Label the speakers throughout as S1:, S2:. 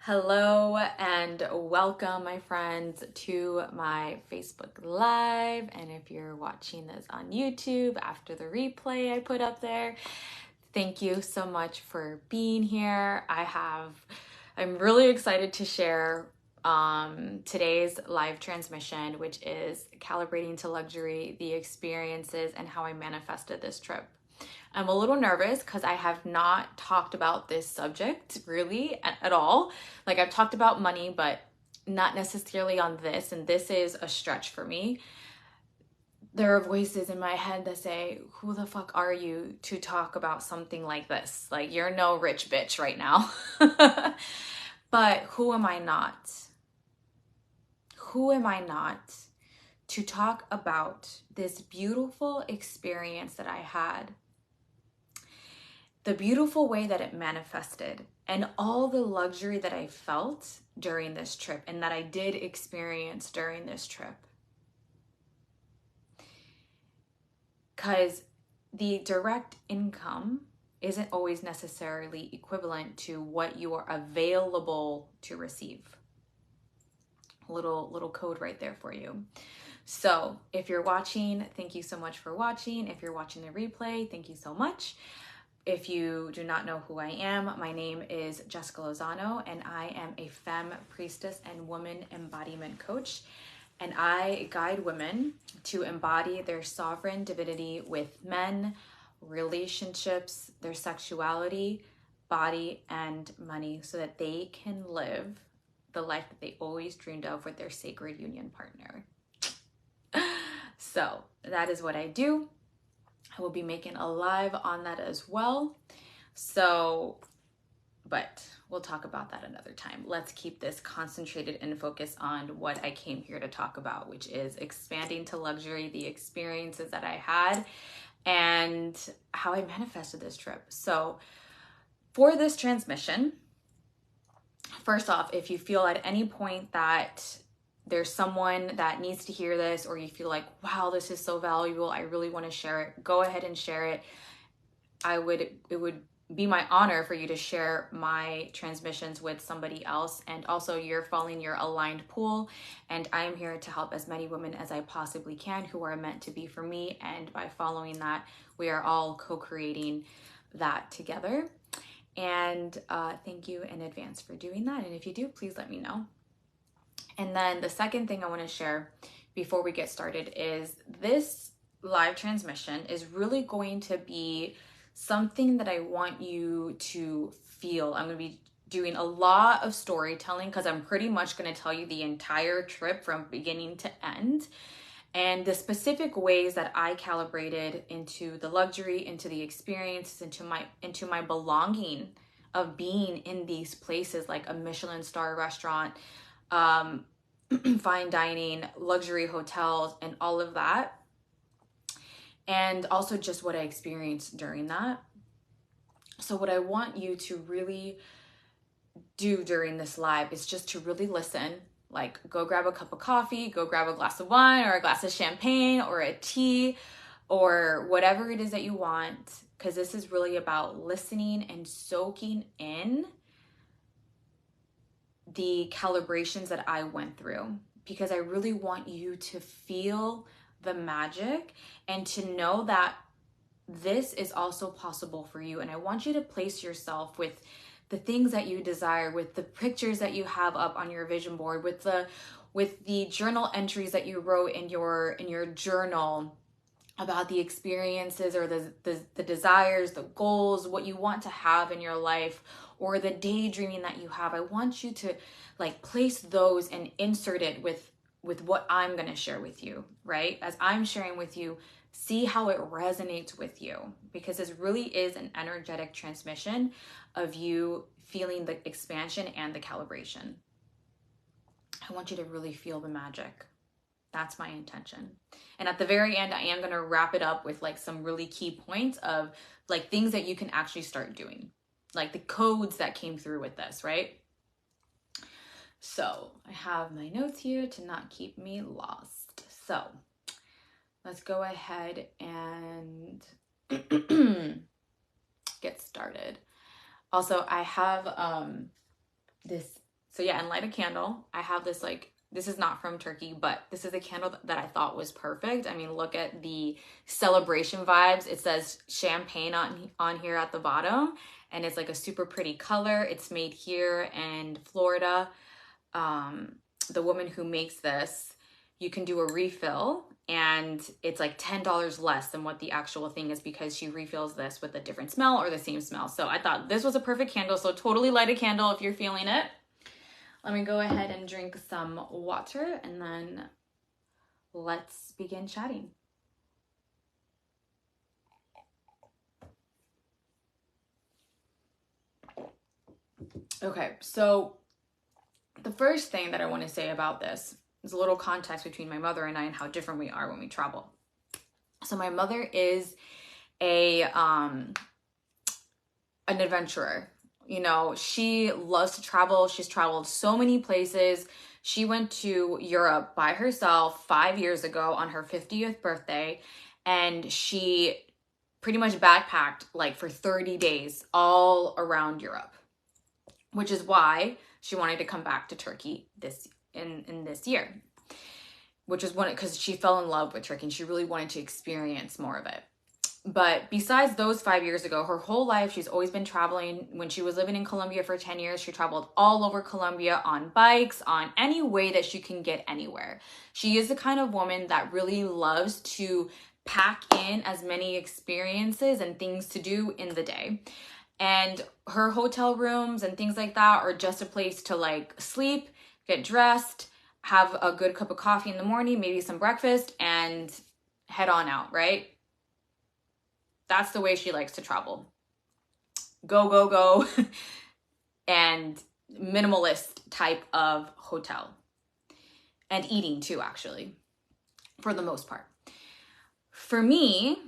S1: Hello and welcome, my friends, to my Facebook Live. And if you're watching this on YouTube after the replay I put up there, thank you so much for being here. I'm really excited to share today's live transmission, which is Calibrating to Luxury, the experiences and how I manifested this trip. I'm a little nervous because I have not talked about this subject really at all. Like, I've talked about money, but not necessarily on this, and this is a stretch for me. There are voices in my head that say, who the fuck are you to talk about something like this? Like, you're no rich bitch right now. But who am I not? Who am I not to talk about this beautiful experience that I had? The beautiful way that it manifested and all the luxury that I felt during this trip and that I did experience during this trip. Because the direct income isn't always necessarily equivalent to what you are available to receive. Little code right there for you. So if you're watching, thank you so much for watching. If you're watching the replay, thank you so much. If you do not know who I am, my name is Jessica Lozano, and I am a femme priestess and woman embodiment coach. And I guide women to embody their sovereign divinity with men, relationships, their sexuality, body, and money so that they can live the life that they always dreamed of with their sacred union partner. So that is what I do. I will be making a live on that as well. But we'll talk about that another time. Let's keep this concentrated and focus on what I came here to talk about, which is expanding to luxury, the experiences that I had, and how I manifested this trip. So for this transmission, first off, if you feel at any point that there's someone that needs to hear this, or you feel like, wow, this is so valuable, I really want to share it, go ahead and share it. It would be my honor for you to share my transmissions with somebody else. And also, you're following your aligned pool, and I am here to help as many women as I possibly can who are meant to be for me. And by following that, we are all co-creating that together. And thank you in advance for doing that. And if you do, please let me know. And then the second thing I want to share before we get started is this live transmission is really going to be something that I want you to feel. I'm going to be doing a lot of storytelling because I'm pretty much going to tell you the entire trip from beginning to end, and the specific ways that I calibrated into the luxury, into the experience, into my belonging of being in these places like a Michelin star restaurant, fine dining, luxury hotels, and all of that. And also just what I experienced during that. So what I want you to really do during this live is just to really listen. Like, go grab a cup of coffee, go grab a glass of wine or a glass of champagne or a tea or whatever it is that you want, because this is really about listening and soaking in the calibrations that I went through, because I really want you to feel the magic and to know that this is also possible for you. And I want you to place yourself with the things that you desire, with the pictures that you have up on your vision board, with the journal entries that you wrote in your journal about the experiences or the desires, the goals, what you want to have in your life, or the daydreaming that you have. I want you to place those and insert it with what I'm going to share with you, right? As I'm sharing with you, see how it resonates with you, because this really is an energetic transmission of you feeling the expansion and the calibration. I want you to really feel the magic. That's my intention. And at the very end, I am going to wrap it up with some really key points of things that you can actually start doing, like the codes that came through with this, right? So I have my notes here to not keep me lost. So let's go ahead and get started. Also, I have this So yeah, and light a candle. I have this like, this is not from Turkey, but this is a candle that I thought was perfect. I mean, look at the celebration vibes. It says champagne on here at the bottom, and it's like a super pretty color. It's made here in Florida. The woman who makes this, you can do a refill, and it's like $10 less than what the actual thing is because she refills this with a different smell or the same smell. So I thought this was a perfect candle. So totally light a candle if you're feeling it. Let me go ahead and drink some water, and then let's begin chatting. Okay, so the first thing that I want to say about this is a little context between my mother and I and how different we are when we travel. So my mother is an adventurer. You know, she loves to travel. She's traveled so many places. She went to Europe by herself 5 years ago on her 50th birthday, and she pretty much backpacked like for 30 days all around Europe, which is why she wanted to come back to Turkey in this year, which is because she fell in love with Turkey and she really wanted to experience more of it. But besides those 5 years ago, her whole life, she's always been traveling. When she was living in Colombia for 10 years, she traveled all over Colombia on bikes, on any way that she can get anywhere. She is the kind of woman that really loves to pack in as many experiences and things to do in the day. And her hotel rooms and things like that are just a place to like sleep, get dressed, have a good cup of coffee in the morning, maybe some breakfast, and head on out, right? That's the way she likes to travel. Go, go, go. And minimalist type of hotel. And eating too, actually, for the most part. For me,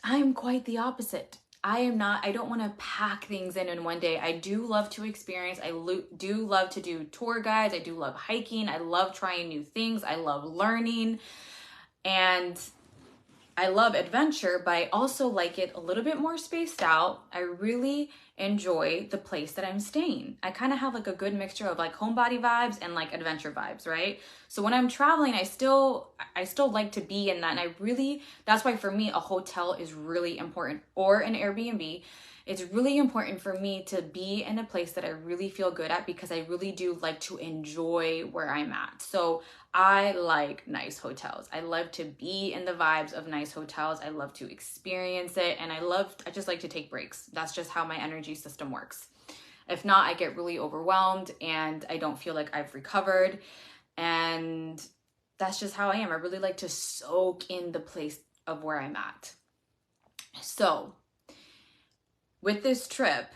S1: I'm quite the opposite. I don't want to pack things in one day. I do love to experience. I do love to do tour guides. I do love hiking. I love trying new things. I love learning. And I love adventure, but I also like it a little bit more spaced out. I really enjoy the place that I'm staying. I kind of have like a good mixture of like homebody vibes and like adventure vibes, right? So when I'm traveling, I still like to be in that. And that's why for me, a hotel is really important, or an Airbnb. It's really important for me to be in a place that I really feel good at, because I really do like to enjoy where I'm at. So I like nice hotels. I love to be in the vibes of nice hotels. I love to experience it. And I just like to take breaks. That's just how my energy system works. If not, I get really overwhelmed and I don't feel like I've recovered. And that's just how I am. I really like to soak in the place of where I'm at. So with this trip,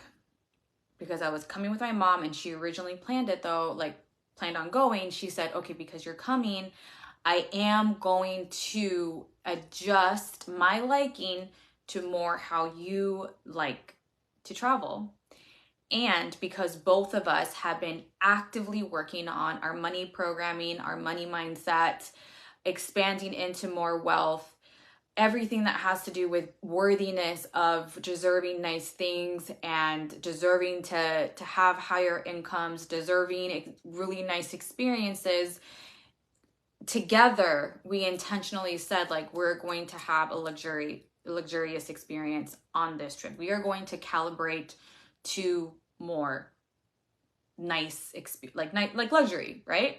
S1: because I was coming with my mom and she originally planned it though, like planned on going, she said, okay, because you're coming, I am going to adjust my liking to more how you like to travel. And because both of us have been actively working on our money programming, our money mindset, expanding into more wealth, everything that has to do with worthiness of deserving nice things and deserving to have higher incomes, deserving really nice experiences. Together, we intentionally said, like, we're going to have a luxurious experience on this trip. We are going to calibrate to more nice, like luxury, right?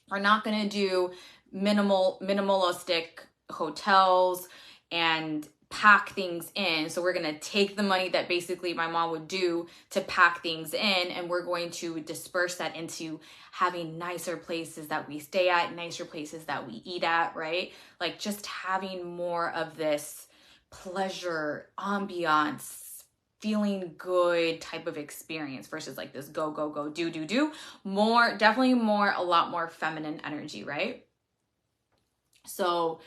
S1: We're not going to do minimalistic hotels and pack things in. So we're going to take the money that basically my mom would do to pack things in, and we're going to disperse that into having nicer places that we stay at, nicer places that we eat at, right? Like just having more of this pleasure, ambiance, feeling good type of experience versus like this go, go, go, do, do, do. Definitely a lot more feminine energy, right? So,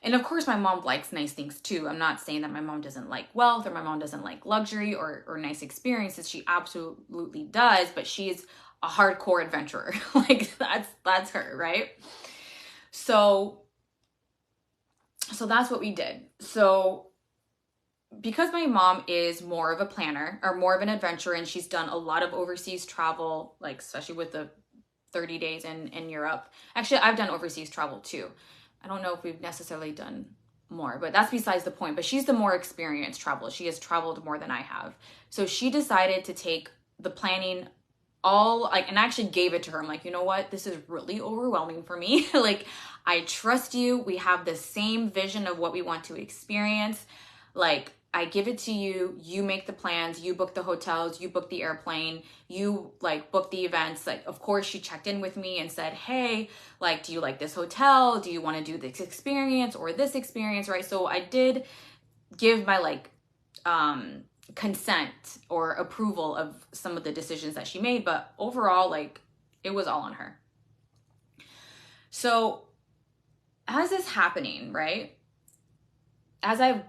S1: and of course my mom likes nice things too. I'm not saying that my mom doesn't like wealth or my mom doesn't like luxury or nice experiences. She absolutely does, but she's a hardcore adventurer. Like that's her, right? So that's what we did. So because my mom is more of a planner or more of an adventurer, and she's done a lot of overseas travel, like especially with the 30 days in Europe. Actually, I've done overseas travel too. I don't know if we've necessarily done more, but that's besides the point. But she's the more experienced traveler. She has traveled more than I have. So she decided to take the planning all, like, and I actually gave it to her. I'm like, you know what? This is really overwhelming for me. Like, I trust you. We have the same vision of what we want to experience. Like, I give it to you, you make the plans, you book the hotels, you book the airplane, you like book the events. Like, of course, she checked in with me and said, hey, like, do you like this hotel? Do you want to do this experience or this experience, right? So I did give my like consent or approval of some of the decisions that she made, but overall, like, it was all on her. So as is happening, right? As I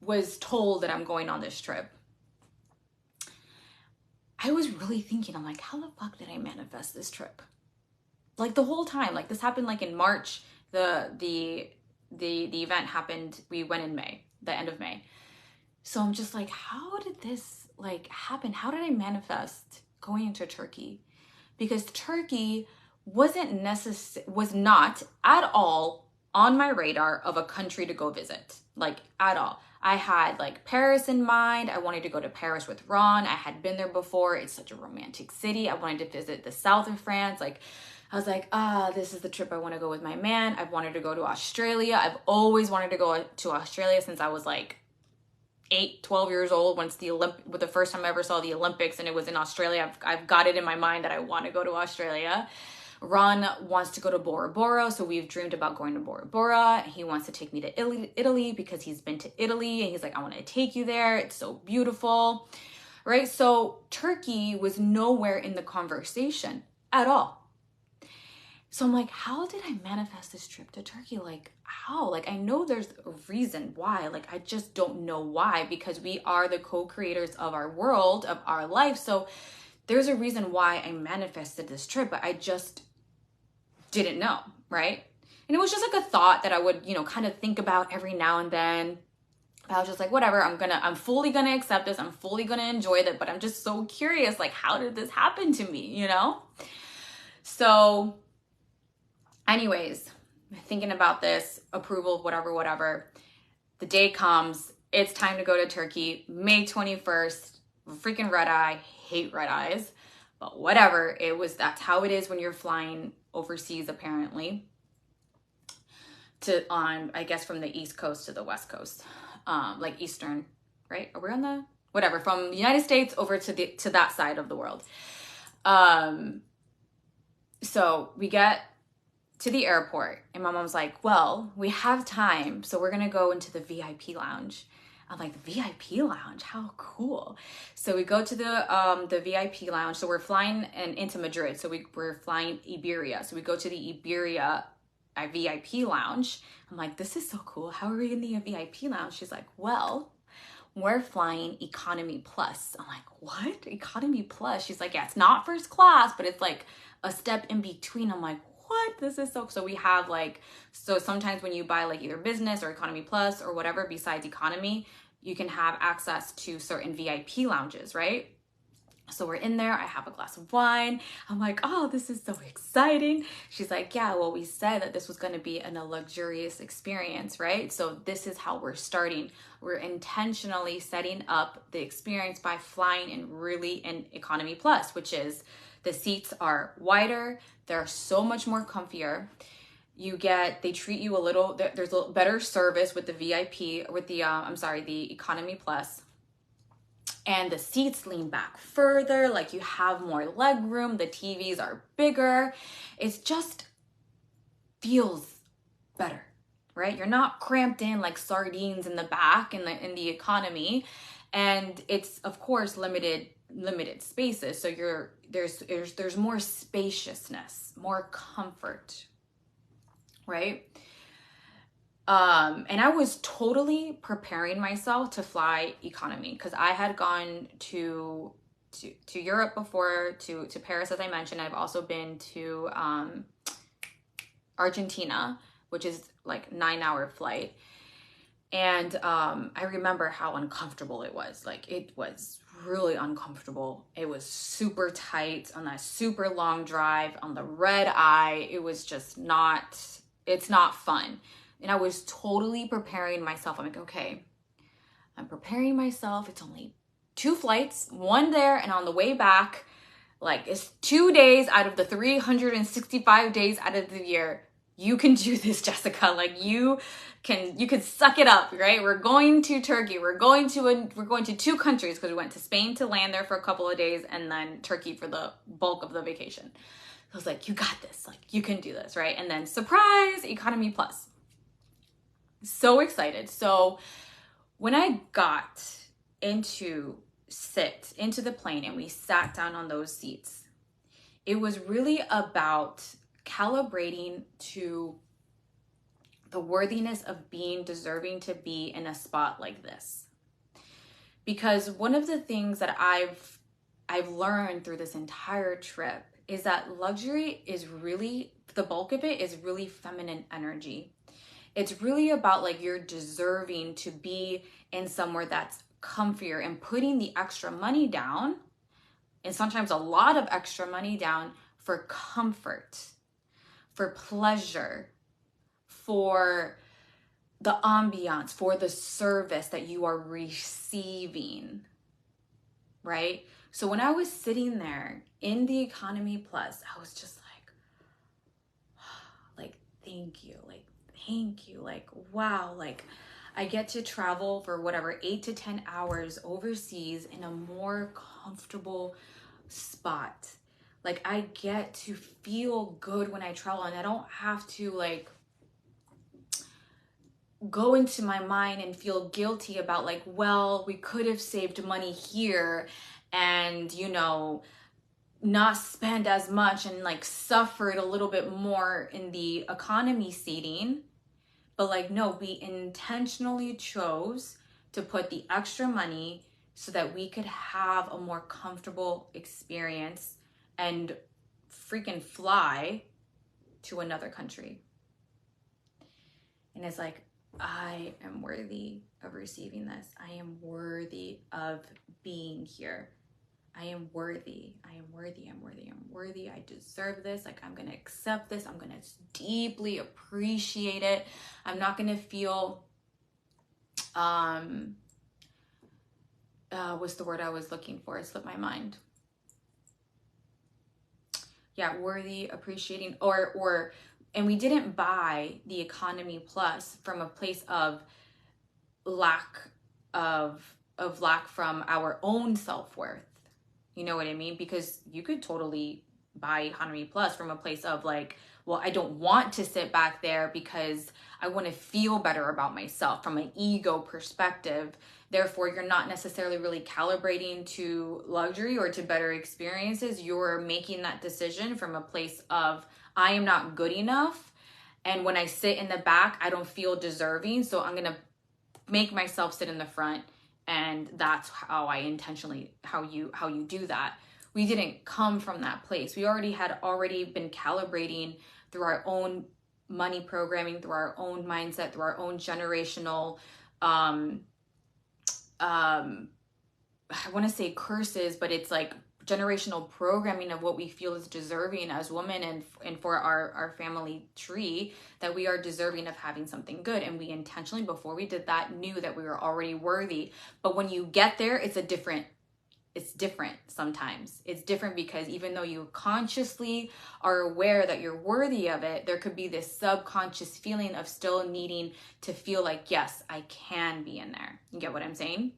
S1: was told that I'm going on this trip, I was really thinking, I'm like, how the fuck did I manifest this trip? Like the whole time, like this happened like in March, the event happened, we went in May, the end of May. So I'm just like, how did this like happen? How did I manifest going into Turkey? Because Turkey was not at all on my radar of a country to go visit, like at all. I had like Paris in mind. I wanted to go to Paris with Ron. I had been there before. It's such a romantic city. I wanted to visit the south of France. Like, I was like, this is the trip I want to go with my man. I've wanted to go to Australia. I've always wanted to go to Australia since I was like 12 years old. Once the first time I ever saw the Olympics and it was in Australia, I've got it in my mind that I want to go to Australia. Ron wants to go to Bora Bora, so we've dreamed about going to Bora Bora. He wants to take me to Italy because he's been to Italy and he's like, I want to take you there. It's so beautiful, right? So Turkey was nowhere in the conversation at all. So I'm like, how did I manifest this trip to Turkey? Like, how? Like, I know there's a reason why. Like, I just don't know why, because we are the co-creators of our world, of our life. So there's a reason why I manifested this trip, but I just didn't know, right? And it was just like a thought that I would, kind of think about every now and then. I was just like, whatever, I'm fully gonna accept this. I'm fully gonna enjoy it, but I'm just so curious, like, how did this happen to me, So anyways, thinking about this, approval, whatever. The day comes, it's time to go to Turkey, May 21st, freaking red eye, hate red eyes, but whatever, that's how it is when you're flying overseas, apparently, I guess from the East Coast to the West Coast, like Eastern, right? Are we on from the United States over to that side of the world. So we get to the airport and my mom's like, well, we have time, so we're gonna go into the VIP lounge. I'm like, the VIP lounge, how cool. So we go to the VIP lounge. So we're flying into Madrid. So we're flying Iberia. So we go to the Iberia VIP lounge. I'm like, this is so cool. How are we in the VIP lounge? She's like, well, we're flying economy plus. I'm like, what? Economy plus? She's like, yeah, it's not first class, but it's like a step in between. I'm like, what? This is so we have so sometimes when you buy like either business or economy plus or whatever besides economy, you can have access to certain VIP lounges, right? So we're in there, I have a glass of wine. I'm like, oh, this is so exciting. She's like, yeah, well, we said that this was gonna be a luxurious experience, right? So this is how we're starting. We're intentionally setting up the experience by flying in economy plus, which is the seats are wider, they're so much more comfier. They treat you there's a little better service with the VIP, with the economy plus. And the seats lean back further, like you have more leg room, the TVs are bigger. It just feels better, right? You're not cramped in like sardines in the back in the economy. And it's of course limited spaces. So there's more spaciousness, more comfort, right? And I was totally preparing myself to fly economy because I had gone to Europe before, to Paris, as I mentioned. I've also been to Argentina, which is like 9-hour flight. And I remember how uncomfortable it was. Like, it was really uncomfortable. It was super tight on that super long drive on the red eye. It was just not, it's not fun. And I was totally preparing myself. I'm like, okay, I'm preparing myself. It's only 2 flights, one there and on the way back. Like, it's 2 days out of the 365 days out of the year. You can do this, Jessica. Like, you can suck it up, right? We're going to Turkey. We're going to 2 countries, because we went to Spain to land there for a couple of days, and then Turkey for the bulk of the vacation. I was like, you got this. Like, you can do this, right? And then surprise, economy plus. So excited. So when I got into the plane and we sat down on those seats, it was really about calibrating to the worthiness of being deserving to be in a spot like this. Because one of the things that I've learned through this entire trip is that luxury is really, the bulk of it is really feminine energy. It's really about like you're deserving to be in somewhere that's comfier, and putting the extra money down, and sometimes a lot of extra money down, for comfort, for pleasure, for the ambiance, for the service that you are receiving, right? So when I was sitting there in the economy plus, I was just like, thank you, like, wow, like, I get to travel for whatever 8 to 10 hours overseas in a more comfortable spot. Like, I get to feel good when I travel, and I don't have to like go into my mind and feel guilty about like, well, we could have saved money here and, you know, not spend as much and like suffered a little bit more in the economy seating. But like, no, we intentionally chose to put the extra money so that we could have a more comfortable experience and freaking fly to another country. And it's like, I am worthy of receiving this. I am worthy of being here. I am worthy. I am worthy. I'm worthy. I'm worthy. I deserve this. Like, I'm going to accept this. I'm going to deeply appreciate it. I'm not going to feel, what's the word I was looking for? It slipped my mind. Yeah, worthy, appreciating, and we didn't buy the economy plus from a place of lack from our own self-worth. You know what I mean? Because you could totally buy economy plus from a place of like, well, I don't want to sit back there because I want to feel better about myself from an ego perspective. Therefore, you're not necessarily really calibrating to luxury or to better experiences. You're making that decision from a place of, I am not good enough. And when I sit in the back, I don't feel deserving. So I'm going to make myself sit in the front. And that's how I intentionally, how you do that. We didn't come from that place. We had been calibrating through our own money programming, through our own mindset, through our own generational, I want to say curses, but it's like generational programming of what we feel is deserving as women, and for our family tree, that we are deserving of having something good. And we intentionally, before we did that, knew that we were already worthy. But when you get there, it's different sometimes. It's different because even though you consciously are aware that you're worthy of it, there could be this subconscious feeling of still needing to feel like, yes, I can be in there. You get what I'm saying?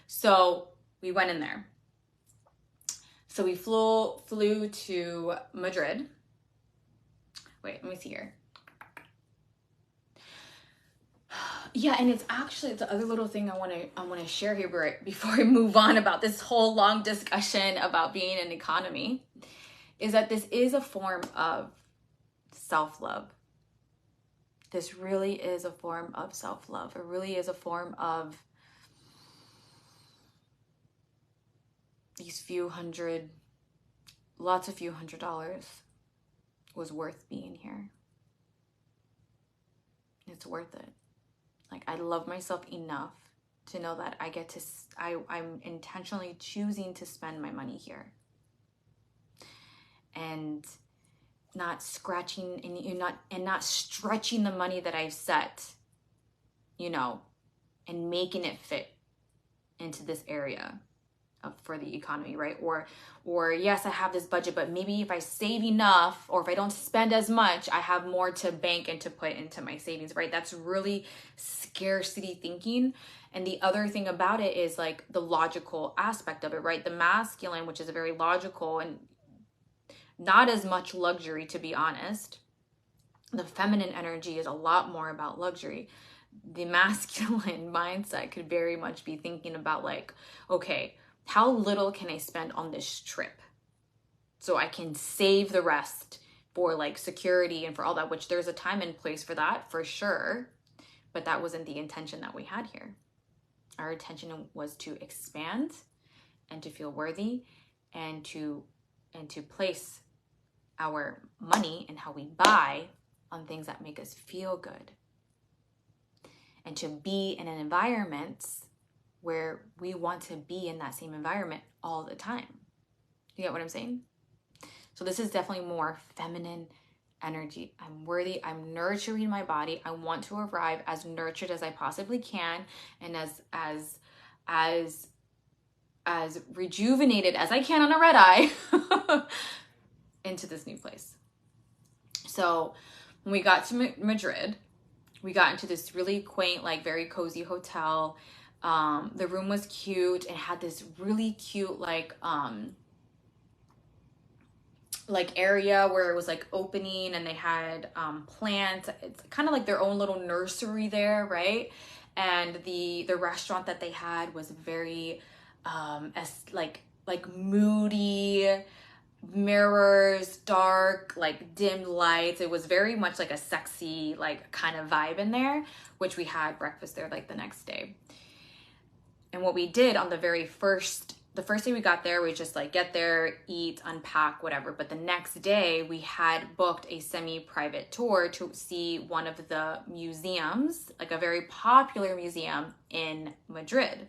S1: So we went in there. So we flew to Madrid. Wait, let me see here. Yeah, and it's actually the other little thing I want to share here before I move on about this whole long discussion about being an economy, is that this is a form of self-love. This really is a form of self-love. It really is a form of these few hundred dollars was worth being here. It's worth it. Like, I love myself enough to know that I get to, I'm intentionally choosing to spend my money here. And not scratching and not stretching the money that I've set, you know, and making it fit into this area for the economy, right? Or yes, I have this budget, but maybe if I save enough, or if I don't spend as much, I have more to bank and to put into my savings, right? That's really scarcity thinking. And the other thing about it is like the logical aspect of it, right? The masculine, which is a very logical and not as much luxury, to be honest. The feminine energy is a lot more about luxury. The masculine mindset could very much be thinking about like, okay, how little can I spend on this trip so I can save the rest for like security and for all that, which there's a time and place for that for sure. But that wasn't the intention that we had here. Our intention was to expand and to feel worthy and to place our money and how we buy on things that make us feel good, and to be in an environment where we want to be in that same environment all the time. You get what I'm saying? So this is definitely more feminine energy. I'm worthy. I'm nurturing my body. I want to arrive as nurtured as I possibly can, and as rejuvenated as I can on a red eye into this new place. So when we got to Madrid, we got into this really quaint, like very cozy hotel. The room was cute and had this really cute like area where it was like opening, and they had plants. It's kind of like their own little nursery there, right? And the restaurant that they had was very like moody, mirrors, dark, like dim lights. It was very much like a sexy like kind of vibe in there, which we had breakfast there like the next day. And what we did on the first day we got there, we just like get there, eat, unpack, whatever. But the next day we had booked a semi-private tour to see one of the museums, like a very popular museum in Madrid.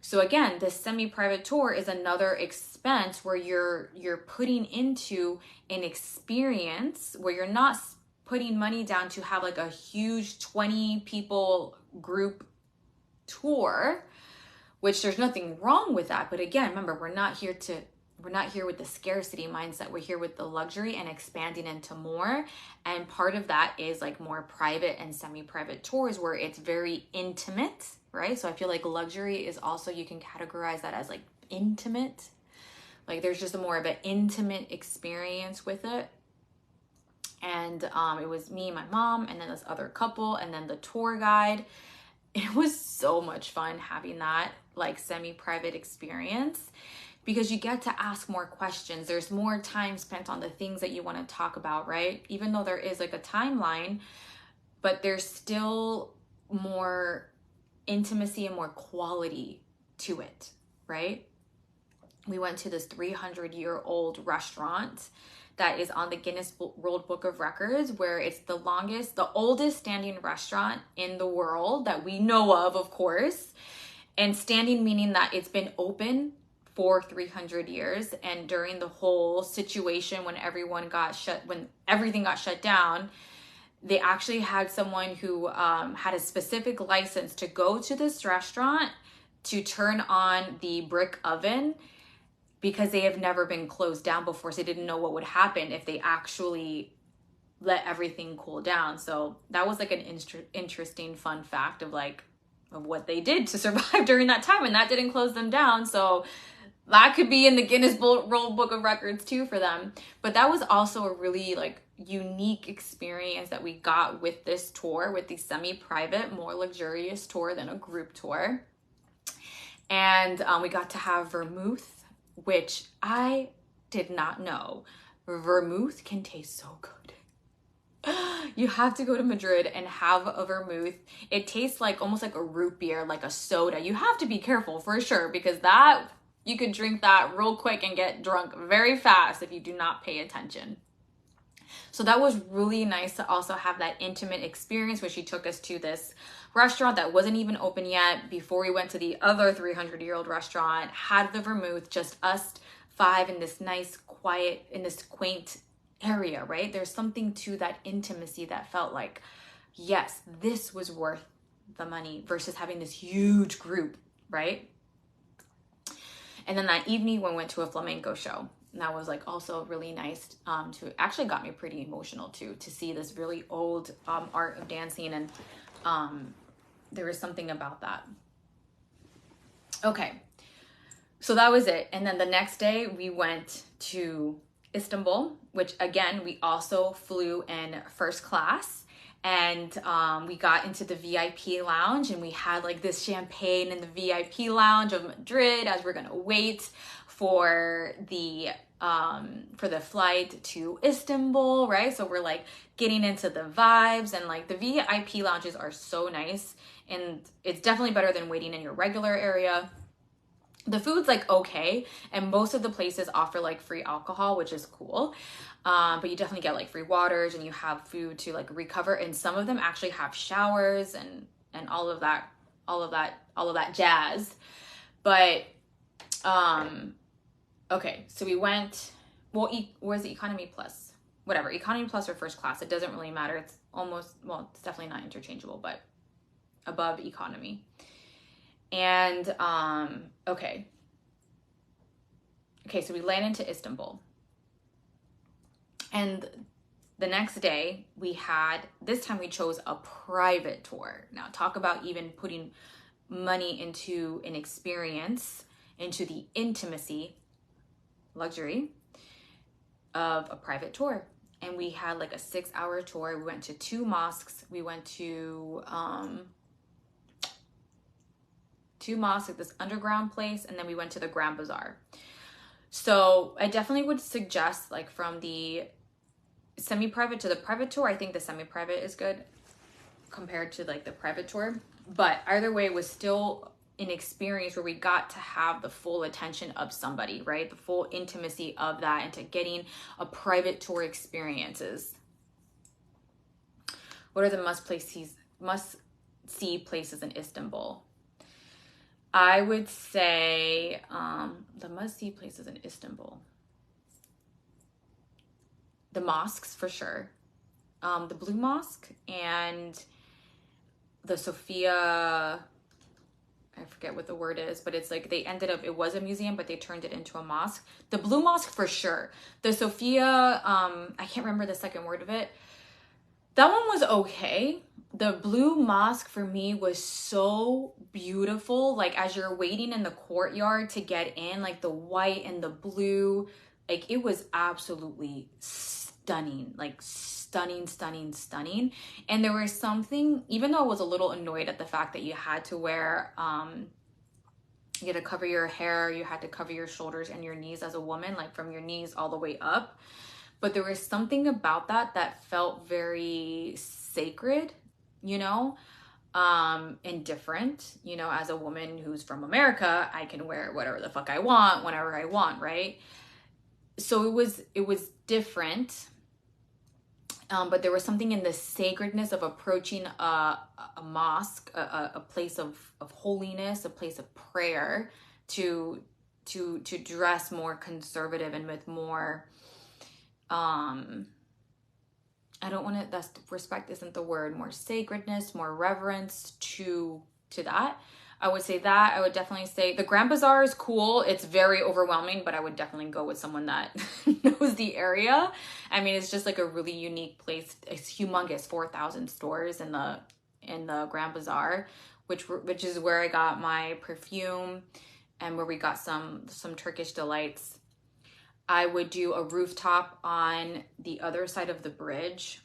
S1: So again, this semi-private tour is another expense where you're putting into an experience where you're not putting money down to have like a huge 20 people group tour, which there's nothing wrong with that. But again, remember, we're not here with the scarcity mindset. We're here with the luxury and expanding into more. And part of that is like more private and semi-private tours where it's very intimate, right? So I feel like luxury is also, you can categorize that as like intimate. Like there's just a more of an intimate experience with it. And it was me, my mom, and then this other couple, and then the tour guide. It was so much fun having that like semi-private experience, because you get to ask more questions. There's more time spent on the things that you want to talk about, right? Even though there is like a timeline, but there's still more intimacy and more quality to it, right? We went to this 300-year-old restaurant that is on the Guinness World Book of Records, where it's the oldest standing restaurant in the world that we know of course. And standing meaning that it's been open for 300 years. And during the whole situation when everything got shut down, they actually had someone who had a specific license to go to this restaurant to turn on the brick oven, because they have never been closed down before. So they didn't know what would happen if they actually let everything cool down. So that was like an interesting fun fact of what they did to survive during that time. And that didn't close them down. So that could be in the Guinness World Book of Records too for them. But that was also a really like unique experience that we got with this tour, with the semi-private, more luxurious tour than a group tour. And we got to have vermouth, which I did not know. Vermouth can taste so good. You have to go to Madrid and have a vermouth. It tastes like almost like a root beer, like a soda. You have to be careful for sure, because that you could drink that real quick and get drunk very fast if you do not pay attention. So that was really nice to also have that intimate experience where she took us to this restaurant that wasn't even open yet before we went to the other 300-year-old restaurant, had the vermouth, just us five in this nice, quiet, in this quaint area, right? There's something to that intimacy that felt like, yes, this was worth the money versus having this huge group, right? And then that evening we went to a flamenco show. And that was like also really nice to actually got me pretty emotional too, to see this really old art of dancing. And there was something about that. Okay, so that was it. And then the next day we went to Istanbul, which again, we also flew in first class. And we got into the VIP lounge and we had like this champagne in the VIP lounge of Madrid as we're gonna wait for the flight to Istanbul, right? So we're like getting into the vibes, and like the VIP lounges are so nice, and it's definitely better than waiting in your regular area. The food's like okay, and most of the places offer like free alcohol, which is cool. But you definitely get like free waters and you have food to like recover. And some of them actually have showers and all of that jazz. But, okay. So we went, well, where's the economy plus? Whatever, economy plus or first class, it doesn't really matter. It's almost, well, it's definitely not interchangeable, but above economy. And, okay. So we land into Istanbul. And the next day this time we chose a private tour. Now talk about even putting money into an experience, into the intimacy, luxury of a private tour. And we had like a 6-hour tour. We went to 2 mosques. We went to 2 mosques at this underground place. And then we went to the Grand Bazaar. So I definitely would suggest, like, from the semi-private to the private tour, I think the semi-private is good compared to like the private tour. But either way, it was still an experience where we got to have the full attention of somebody, right? The full intimacy of that, and to getting a private tour experiences. What are the must-see places in Istanbul? I would say the must-see places in Istanbul. The mosques, for sure. The Blue Mosque and the Sophia, I forget what the word is, but it's like it was a museum, but they turned it into a mosque. The Blue Mosque, for sure. The Sophia, I can't remember the second word of it. That one was okay. The Blue Mosque for me was so beautiful. Like as you're waiting in the courtyard to get in, like the white and the blue, like it was absolutely stunning, like stunning. And there was something, even though I was a little annoyed at the fact that you had to wear, you had to cover your hair, you had to cover your shoulders and your knees as a woman, like from your knees all the way up. But there was something about that felt very sacred, you know, and different. You know, as a woman who's from America, I can wear whatever the fuck I want, whenever I want, right? So it was different. But there was something in the sacredness of approaching a mosque, a place of holiness, a place of prayer, to dress more conservative and with more, I don't want to, that's, respect isn't the word, more sacredness, more reverence to that. I would say that. I would definitely say the Grand Bazaar is cool. It's very overwhelming, but I would definitely go with someone that knows the area. I mean, it's just like a really unique place. It's humongous, 4,000 stores in the Grand Bazaar, which is where I got my perfume and where we got some Turkish delights. I would do a rooftop on the other side of the bridge.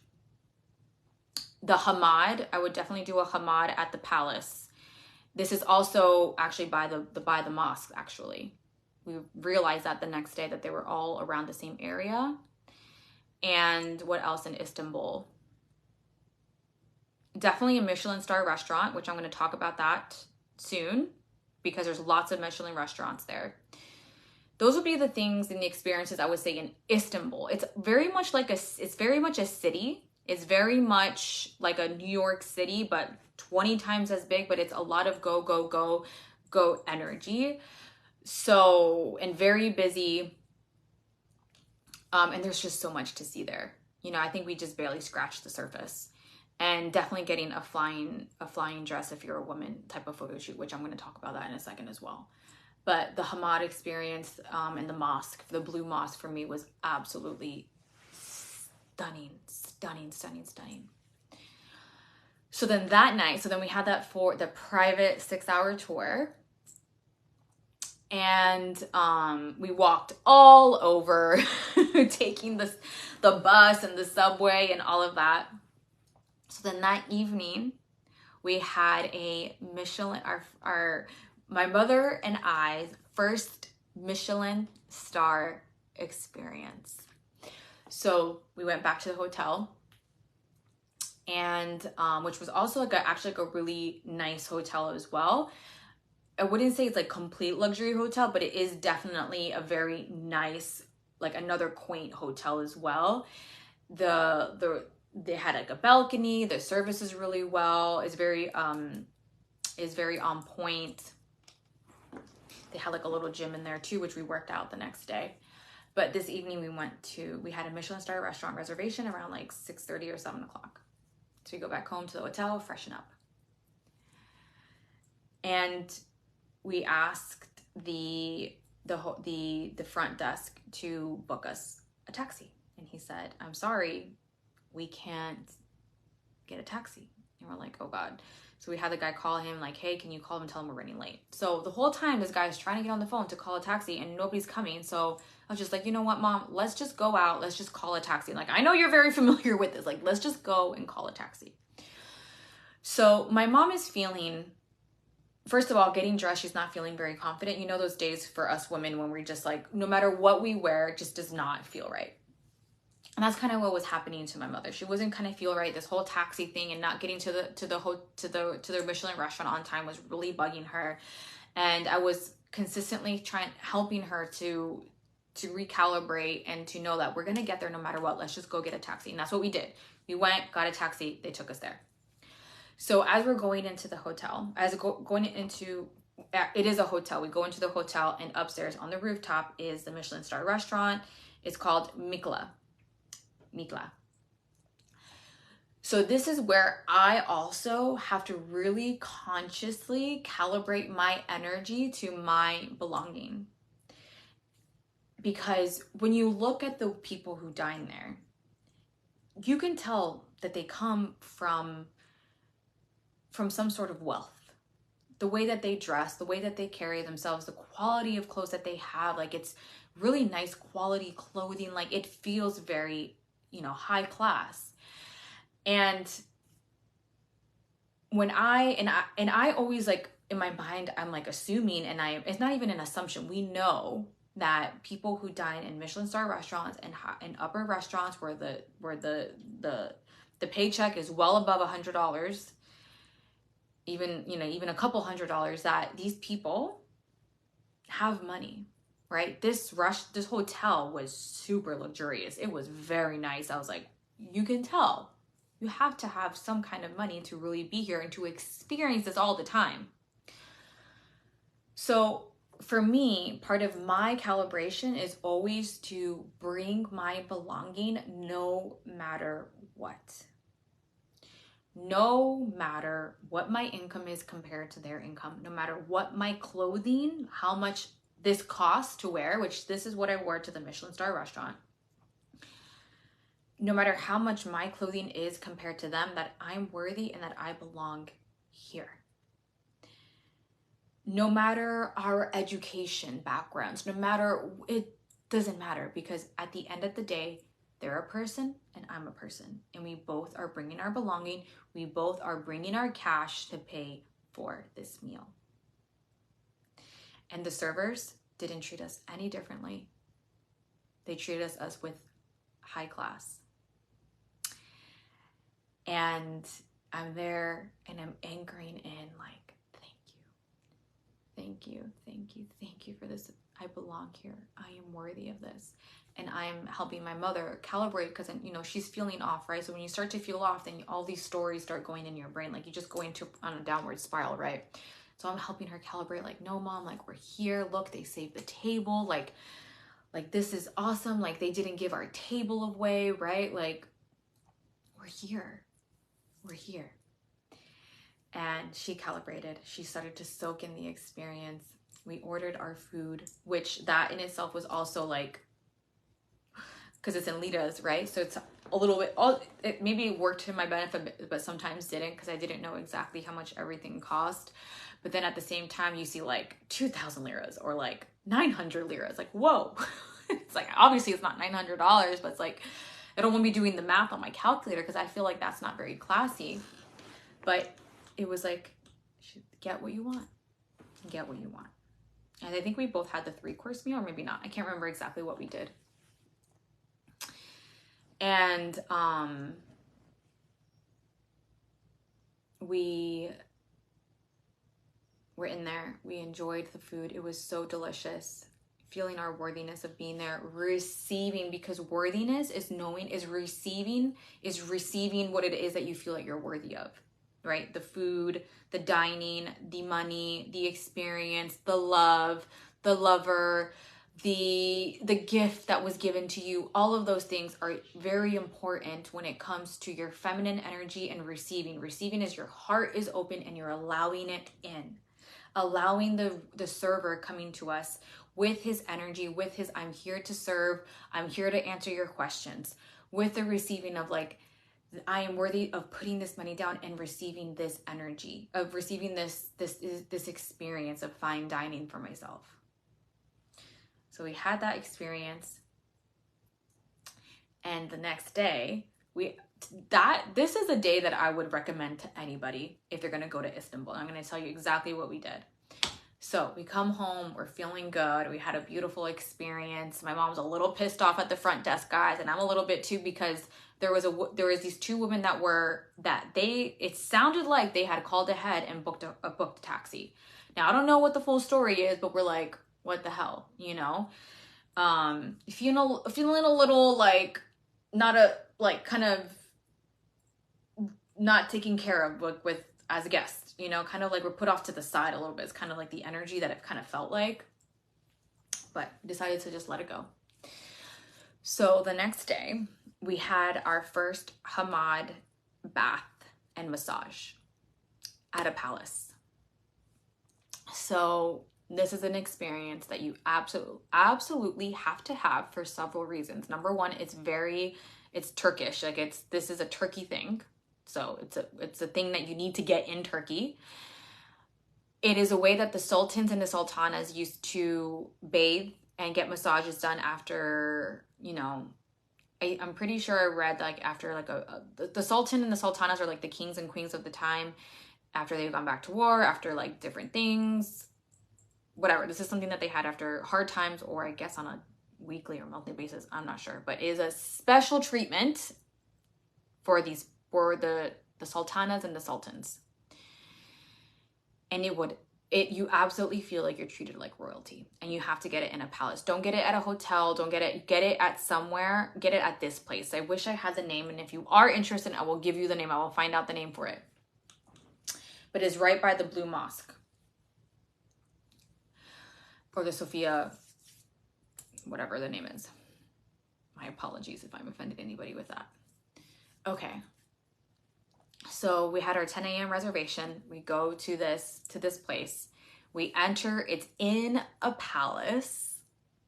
S1: The Hamad, I would definitely do a Hamad at the palace. This is also actually by the mosque, actually. We realized that the next day that they were all around the same area. And what else in Istanbul? Definitely a Michelin star restaurant, which I'm going to talk about that soon because there's lots of Michelin restaurants there. those would be the things and the experiences I would say in Istanbul. It's very much like it's very much a city. It's very much like a New York City, but 20 times as big, but it's a lot of go, go, go, go energy. So, and very busy. And there's just so much to see there. You know, I think we just barely scratched the surface. And definitely getting a flying dress if you're a woman type of photo shoot, which I'm going to talk about that in a second as well. But the Hamad experience and the mosque, the blue mosque for me was absolutely stunning, stunning, stunning, stunning. So then that night, so then we had that for the private 6-hour tour. And we walked all over, taking the bus and the subway and all of that. So then that evening, we had a Michelin, my mother and I's first Michelin star experience. So we went back to the hotel, and which was also actually a really nice hotel as well. I wouldn't say it's like complete luxury hotel, but it is definitely a very nice, like another quaint hotel as well. They had like a balcony. The service is really well. Is very on point. They had like a little gym in there too, which we worked out the next day. But this evening we had a Michelin star restaurant reservation around like 6:30 or 7 o'clock. So we go back home to the hotel, freshen up. And we asked the front desk to book us a taxi. And he said, "I'm sorry, we can't get a taxi." And we're like, oh God. So we had the guy call him like, "Hey, can you call him and tell him we're running late?" So the whole time this guy is trying to get on the phone to call a taxi and nobody's coming. So I was just like, you know what, Mom, let's just go out. Let's just call a taxi. Like, I know you're very familiar with this. Like, let's just go and call a taxi. So my mom is feeling, first of all, getting dressed, she's not feeling very confident. You know those days for us women when we're just like, no matter what we wear, it just does not feel right. And that's kind of what was happening to my mother. She wasn't kind of feel right. This whole taxi thing and not getting to the Michelin restaurant on time was really bugging her. And I was consistently helping her to recalibrate and to know that we're going to get there no matter what. Let's just go get a taxi. And that's what we did. We went, got a taxi. They took us there. So as we're going into the hotel, it is a hotel. We go into the hotel, and upstairs on the rooftop is the Michelin star restaurant. It's called Mikla. So this is where I also have to really consciously calibrate my energy to my belonging. Because when you look at the people who dine there, you can tell that they come from some sort of wealth. The way that they dress, the way that they carry themselves, the quality of clothes that they have, like it's really nice quality clothing. Like it feels very, high class. And when I always like in my mind, I'm like assuming, it's not even an assumption. We know that people who dine in Michelin star restaurants and upper restaurants where the paycheck is well above $100, even a couple $100, that these people have money, right? This hotel was super luxurious. It was very nice. I was like, you can tell you have to have some kind of money to really be here and to experience this all the time. So for me, part of my calibration is always to bring my belonging no matter what. No matter what my income is compared to their income, no matter what my clothing, how much this costs to wear, which this is what I wore to the Michelin star restaurant. No matter how much my clothing is compared to them, that I'm worthy and that I belong here. No matter our education backgrounds, it doesn't matter, because at the end of the day, they're a person and I'm a person, and we both are bringing our belonging. We both are bringing our cash to pay for this meal. And the servers didn't treat us any differently. They treated us with high class. And I'm there and I'm anchoring in like, thank you for this. I belong here. I am worthy of this. And I'm helping my mother calibrate because, you know, she's feeling off, right? So when you start to feel off, then all these stories start going in your brain. Like you just go into on a downward spiral, right? So I'm helping her calibrate, like, no, mom, like we're here. Look, they saved the table. Like this is awesome. Like they didn't give our table away, right? Like we're here. We're here. And she calibrated. She started to soak in the experience. We ordered our food, which that in itself was also like, because it's in liras, right? So it's a little bit, it maybe worked to my benefit, but sometimes didn't, because I didn't know exactly how much everything cost. But then at the same time, you see like 2,000 liras or like 900 liras. Like, whoa. It's like, obviously it's not $900, but it's like, I don't want to be doing the math on my calculator because I feel like that's not very classy. But it was like, get what you want. Get what you want. And I think we both had the 3-course meal, or maybe not. I can't remember exactly what we did. And we were in there. We enjoyed the food. It was so delicious. Feeling our worthiness of being there, receiving, because worthiness is knowing, is receiving what it is that you feel like you're worthy of, right? The food, the dining, the money, the experience, the love, the lover, the gift that was given to you. All of those things are very important when it comes to your feminine energy and receiving. Receiving is your heart is open and you're allowing it in. Allowing the server coming to us with his energy, with his, I'm here to serve, I'm here to answer your questions. With the receiving of like, I am worthy of putting this money down and receiving this energy, of receiving this experience of fine dining for myself. So we had that experience. And the next day, this is a day that I would recommend to anybody if they're going to go to Istanbul. I'm going to tell you exactly what we did. So we come home, we're feeling good. We had a beautiful experience. My mom's a little pissed off at the front desk guys, and I'm a little bit too, because there was these 2 women it sounded like they had called ahead and booked a taxi. Now I don't know what the full story is, but we're like, what the hell, you know? Feeling a little like kind of not taken care of with as a guest, you know, kind of like we're put off to the side a little bit. It's kind of like the energy that it kind of felt like, but decided to just let it go. So the next day we had our first Hamad bath and massage at a palace. So this is an experience that you absolutely have to have for several reasons. Number one, it's Turkish. Like this is a Turkey thing. So it's a thing that you need to get in Turkey. It is a way that the sultans and the sultanas used to bathe and get massages done after, you know, I'm pretty sure I read like after like the sultan and the sultanas are like the kings and queens of the time, after they've gone back to war, after like different things, whatever. This is something that they had after hard times, or I guess on a weekly or monthly basis. I'm not sure, but it is a special treatment for the sultanas and the sultans. And you absolutely feel like you're treated like royalty, and you have to get it in a palace. Don't get it at a hotel. Don't get it at somewhere. Get it at this place. I wish I had the name, and if you are interested, I will give you the name. I will find out the name for it. But it's right by the Blue Mosque, or the Sophia, whatever the name is. My apologies if I'm offended anybody with that. Okay. So we had our 10 a.m. reservation. We go to this place. We enter. It's in a palace.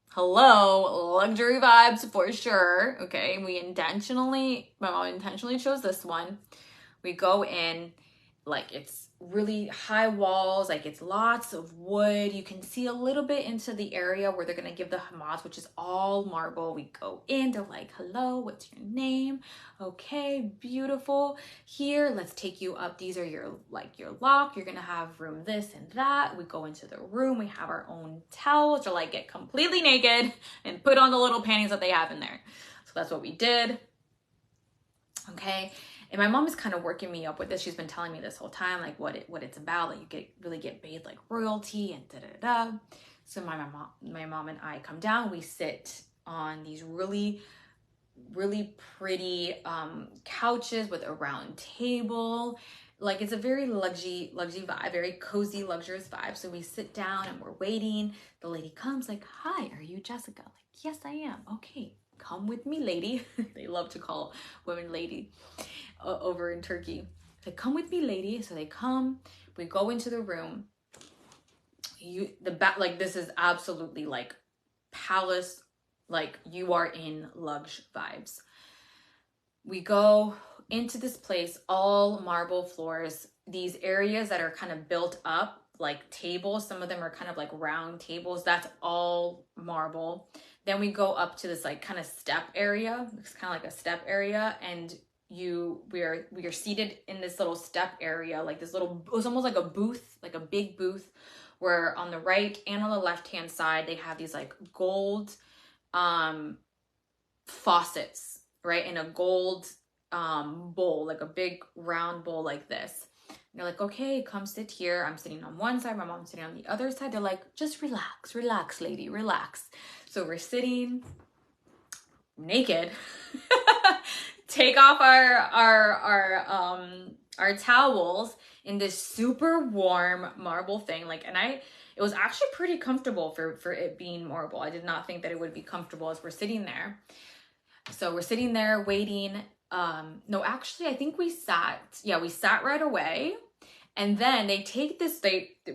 S1: Hello, luxury vibes for sure. Okay, my mom intentionally chose this one. We go in, like it's really high walls, like it's lots of wood. You can see a little bit into the area where they're gonna give the hamads, which is all marble. We go in, they're like, hello, what's your name? Okay, beautiful. Here, let's take you up. These are your lock. You're gonna have room this and that. We go into the room. We have our own towels, or like get completely naked and put on the little panties that they have in there. So that's what we did. Okay. And my mom is kind of working me up with this. She's been telling me this whole time, like what it's about. Like you really get bathed like royalty and da-da-da. So my mom and I come down, we sit on these really pretty couches with a round table. Like, it's a very luxury vibe, very cozy, luxurious vibe. So we sit down and we're waiting. The lady comes like, "Hi, are you Jessica?" Like, "Yes, I am." "Okay, come with me, lady." They love to call women lady over in Turkey. Like, "Come with me, lady." So they come, we go into the room. Like, this is absolutely like palace, like you are in luxe vibes. We go into this place, all marble floors, these areas that are kind of built up like tables. Some of them are kind of like round tables. That's all marble. Then we go up to this like kind of step area. It's kind of like a step area, and we are seated in this little step area, like this little, it was almost like a booth, like a big booth, where on the right and on the left hand side they have these like gold faucets, right, in a gold bowl, like a big round bowl like this. And they're like, "Okay, come sit here." I'm sitting on one side, my mom's sitting on the other side. They're like, "Just relax, lady, relax." So we're sitting naked, take off our towels in this super warm marble thing. Like, and it was actually pretty comfortable for it being marble. I did not think that it would be comfortable as we're sitting there. So we're sitting there waiting. No, actually, I think we sat right away. And then they take this,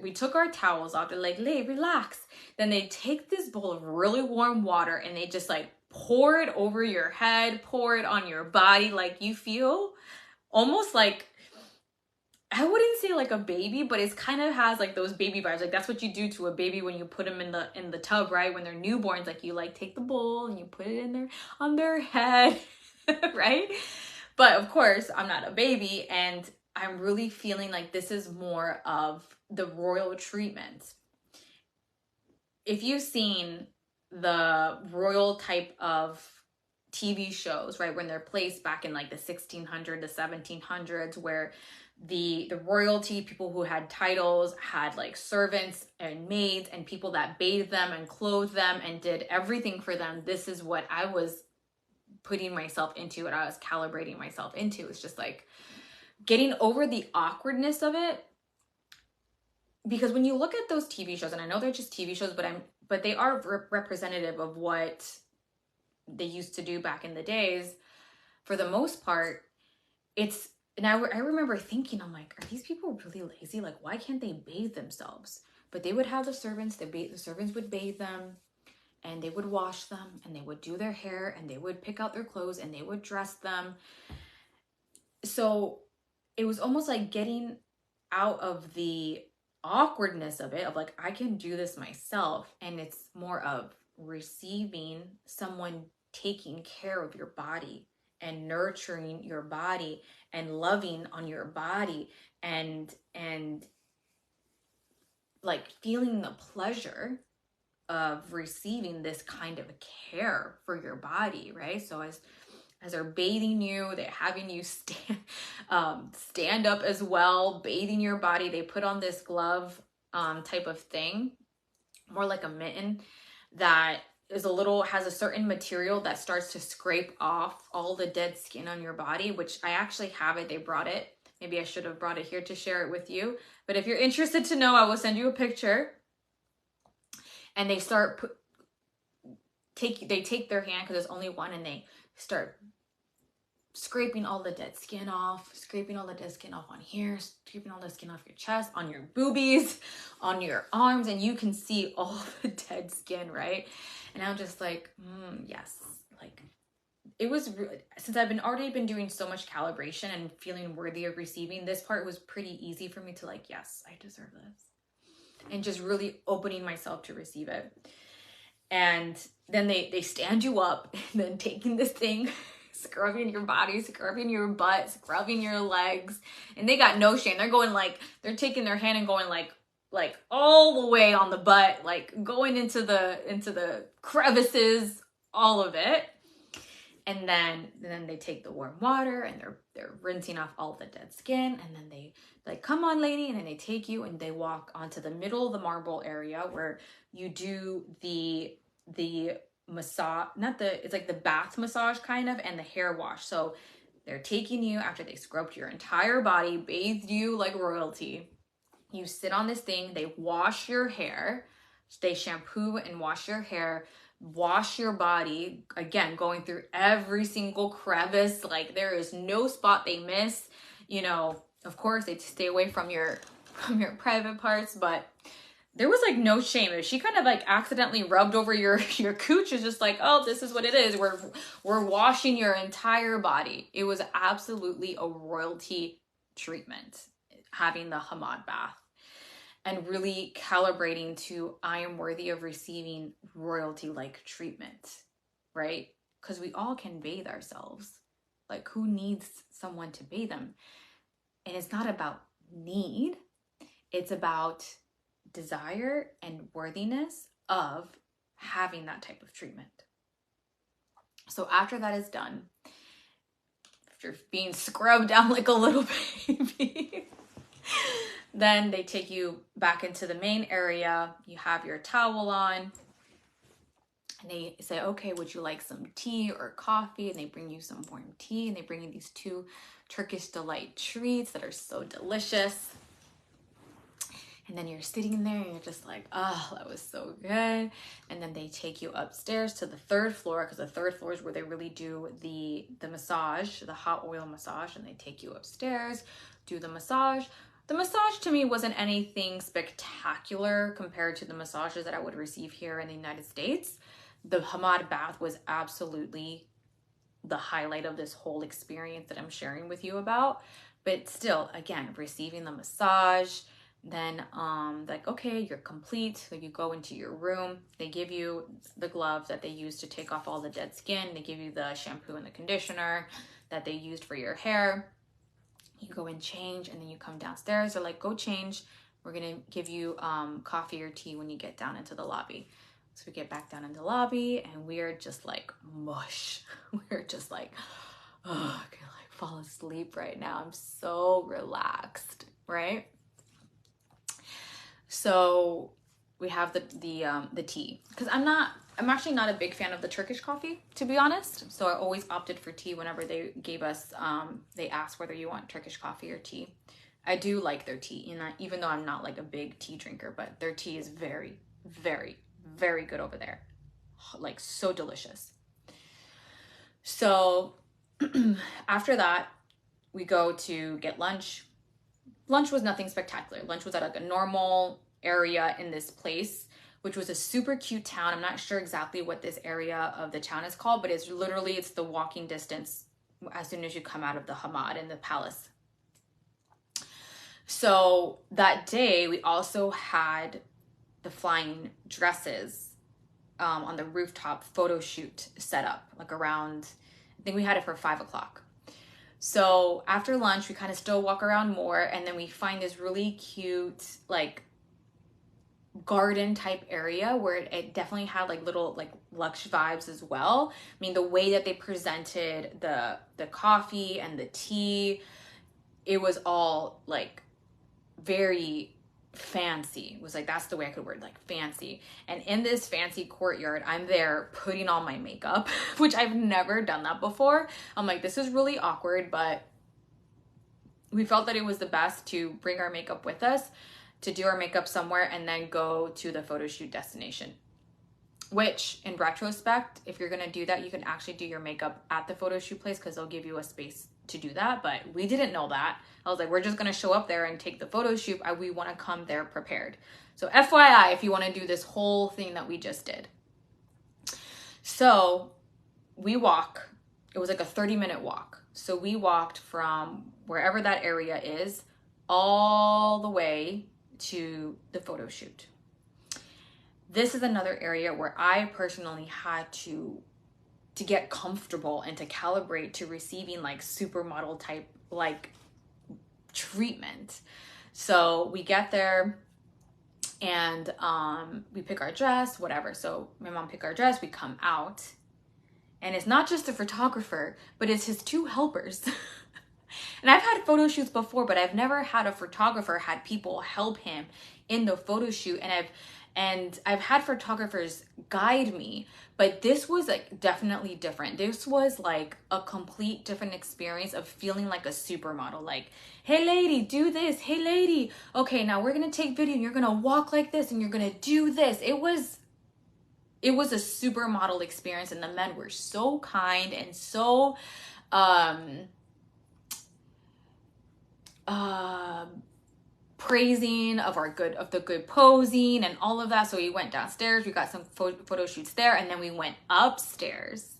S1: we took our towels off. They're like, "Lay, relax." Then they take this bowl of really warm water and they just like pour it over your head, pour it on your body. Like, you feel almost like, I wouldn't say like a baby, but it's kind of has like those baby vibes. Like, that's what you do to a baby when you put them in the tub, right? When they're newborns, like you like take the bowl and you put it in there on their head, right? But of course, I'm not a baby, and I'm really feeling like this is more of the royal treatment. If you've seen the royal type of TV shows, right, when they're placed back in like the 1600s, the 1700s, where the royalty, people who had titles, had like servants and maids and people that bathed them and clothed them and did everything for them. This is what I was putting myself into, what I was calibrating myself into. It's just like getting over the awkwardness of it. Because when you look at those TV shows, and I know they're just TV shows, but they are representative of what they used to do back in the days. For the most part, and I remember thinking, I'm like, are these people really lazy? Like, why can't they bathe themselves? But they would have the servants, the servants would bathe them, and they would wash them, and they would do their hair, and they would pick out their clothes, and they would dress them. So it was almost like getting out of the awkwardness of it, of like, I can do this myself. And it's more of receiving someone taking care of your body and nurturing your body and loving on your body and like feeling the pleasure of receiving this kind of care for your body, right? So as they're bathing you, they're having you stand up as well, bathing your body. They put on this glove type of thing, more like a mitten, that has a certain material that starts to scrape off all the dead skin on your body, which I actually have it. They brought it. Maybe I should have brought it here to share it with you. But if you're interested to know, I will send you a picture. And they take their hand, because there's only one, and they start scraping all the dead skin off, on here, scraping all the skin off your chest, on your boobies, on your arms, and you can see all the dead skin, right? And I'm just like, yes. Like, it was, since I've already been doing so much calibration and feeling worthy of receiving, this part was pretty easy for me to like, yes, I deserve this. And just really opening myself to receive it. And then they stand you up, and then taking this thing, scrubbing your body, scrubbing your butt, scrubbing your legs. And they got no shame. They're going like, they're taking their hand and going like all the way on the butt, like going into the crevices, all of it. And then they take the warm water and they're rinsing off all the dead skin. And then they like, come on, lady. And then they take you and they walk onto the middle of the marble area where you do the massage, it's like the bath massage kind of, and the hair wash. So they're taking you after they scrubbed your entire body, bathed you like royalty. You sit on this thing, they wash your hair, they shampoo and wash your hair, wash your body, again, going through every single crevice. Like there is no spot they miss. You know, of course they stay away from your private parts, but there was like no shame. If she kind of like accidentally rubbed over your cooch, is just like, oh, this is what it is. We're washing your entire body. It was absolutely a royalty treatment, having the Hamad bath, and really calibrating to, I am worthy of receiving royalty-like treatment, right? Because we all can bathe ourselves. Like, who needs someone to bathe them? And it's not about need. It's about desire and worthiness of having that type of treatment. So after that is done, after being scrubbed down like a little baby, then they take you back into the main area. You have your towel on. And they say, okay, would you like some tea or coffee? And they bring you some warm tea. And they bring you these 2 Turkish delight treats that are so delicious. And then you're sitting there and you're just like, oh, that was so good. And then they take you upstairs to the 3rd floor, because the 3rd floor is where they really do the massage, the hot oil massage. And they take you upstairs, do the massage. The massage to me wasn't anything spectacular compared to the massages that I would receive here in the United States. The Hamad bath was absolutely the highlight of this whole experience that I'm sharing with you about. But still, again, receiving the massage, then like, okay, you're complete. So you go into your room. They give you the gloves that they use to take off all the dead skin. They give you the shampoo and the conditioner that they used for your hair. You go and change, and then you come downstairs. They're like, go change. We're gonna give you coffee or tea when you get down into the lobby. So we get back down in the lobby, and we're just like mush. We're just like, oh, I can like fall asleep right now. I'm so relaxed, right? So we have the tea, because I'm actually not a big fan of the Turkish coffee, to be honest. So I always opted for tea whenever they gave us, they asked whether you want Turkish coffee or tea. I do like their tea, even though I'm not like a big tea drinker, but their tea is very, very, very good over there. Like so delicious. So after that, we go to get lunch. Lunch was nothing spectacular. Lunch was at like a normal area in this place, which was a super cute town. I'm not sure exactly what this area of the town is called, but it's the walking distance as soon as you come out of the Hamad and the palace. So that day we also had the flying dresses on the rooftop photo shoot set up, like around, I think we had it for 5 o'clock. So after lunch, we kind of still walk around more, and then we find this really cute, like, garden type area where it definitely had like little like luxe vibes as well. I mean, the way that they presented the coffee and the tea, it was all like very fancy. It was like, that's the way I could word, like fancy. And in this fancy courtyard, I'm there putting on my makeup, which I've never done that before. I'm like, this is really awkward, but we felt that it was the best to bring our makeup with us, to do our makeup somewhere, and then go to the photo shoot destination. Which, in retrospect, if you're gonna do that, you can actually do your makeup at the photo shoot place, because they'll give you a space to do that. But we didn't know that. I was like, we're just gonna show up there and take the photo shoot. We wanna come there prepared. So FYI, if you wanna do this whole thing that we just did. So we walk, it was like a 30-minute walk. So we walked from wherever that area is all the way to the photo shoot. This is another area where I personally had to get comfortable and to calibrate to receiving like supermodel type like treatment. So we get there and we pick our dress, whatever. So my mom picked our dress, we come out, And it's not just the photographer, but it's his two helpers. And I've had photo shoots before, but I've never had a photographer had people help him in the photo shoot. And I've had photographers guide me, but this was like definitely different. This was like a complete different experience of feeling like a supermodel. Like, hey lady, do this. Hey lady, okay, now we're gonna take video and you're gonna walk like this and you're gonna do this. It was a supermodel experience, and the men were so kind and so praising of the good posing and all of that. So we went downstairs, we got some photo shoots there, and then we went upstairs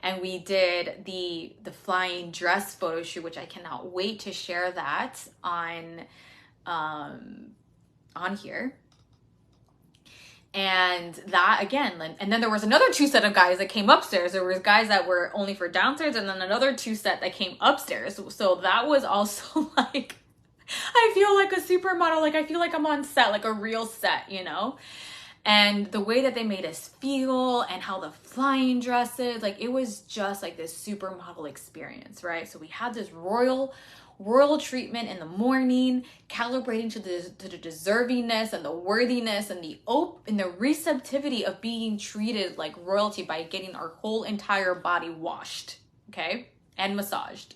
S1: and we did the flying dress photo shoot, which I cannot wait to share that on here. And that again, and then there was another two set of guys that came upstairs. There was guys that were only for downstairs, and then another two set that came upstairs. So that was also like, I feel like a supermodel. Like I feel like I'm on set, like a real set, you know? And the way that they made us feel and how the flying dresses, like it was just like this supermodel experience, right? So we had this royal treatment in the morning, calibrating to the deservingness and the worthiness and the receptivity of being treated like royalty by getting our whole entire body washed, okay, and massaged,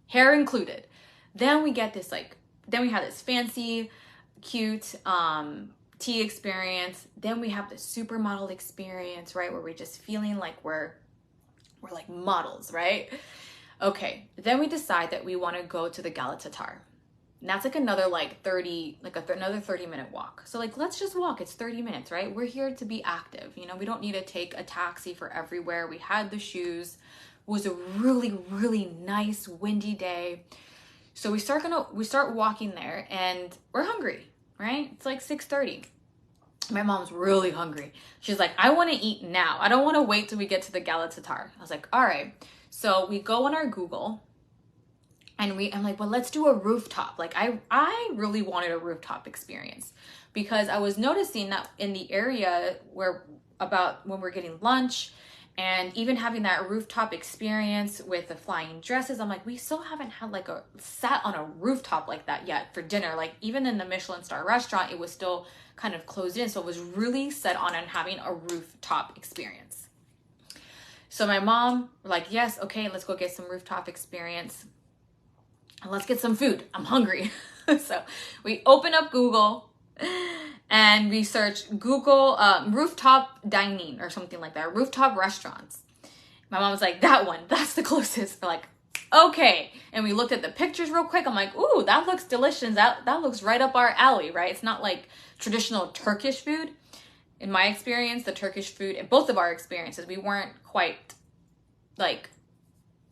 S1: hair included. Then we had this fancy, cute tea experience. Then we have the supermodel experience, right, where we're just feeling like we're like models, right? Okay, then we decide that we want to go to the Gala Tatar. And that's like another another 30-minute walk. So like, let's just walk. It's 30 minutes, right? We're here to be active. You know, we don't need to take a taxi for everywhere. We had the shoes. It was a really, really nice windy day. So we start walking there, and we're hungry, right? It's like 6:30. My mom's really hungry. She's like, I want to eat now. I don't want to wait till we get to the Gala Tatar. I was like, all right. So we go on our Google and I'm like, well, let's do a rooftop. Like I really wanted a rooftop experience, because I was noticing that in the area when we're getting lunch and even having that rooftop experience with the flying dresses, I'm like, we still haven't had like sat on a rooftop like that yet for dinner. Like even in the Michelin star restaurant, it was still kind of closed in. So I was really set on having a rooftop experience. So my mom were like, yes, okay, let's go get some rooftop experience. And let's get some food. I'm hungry. So we open up Google and we search Google rooftop dining or something like that, rooftop restaurants. My mom was like, that one, that's the closest. We're like, okay. And we looked at the pictures real quick. I'm like, ooh, that looks delicious. That looks right up our alley, right? It's not like traditional Turkish food. In my experience, the Turkish food, in both of our experiences, we weren't quite like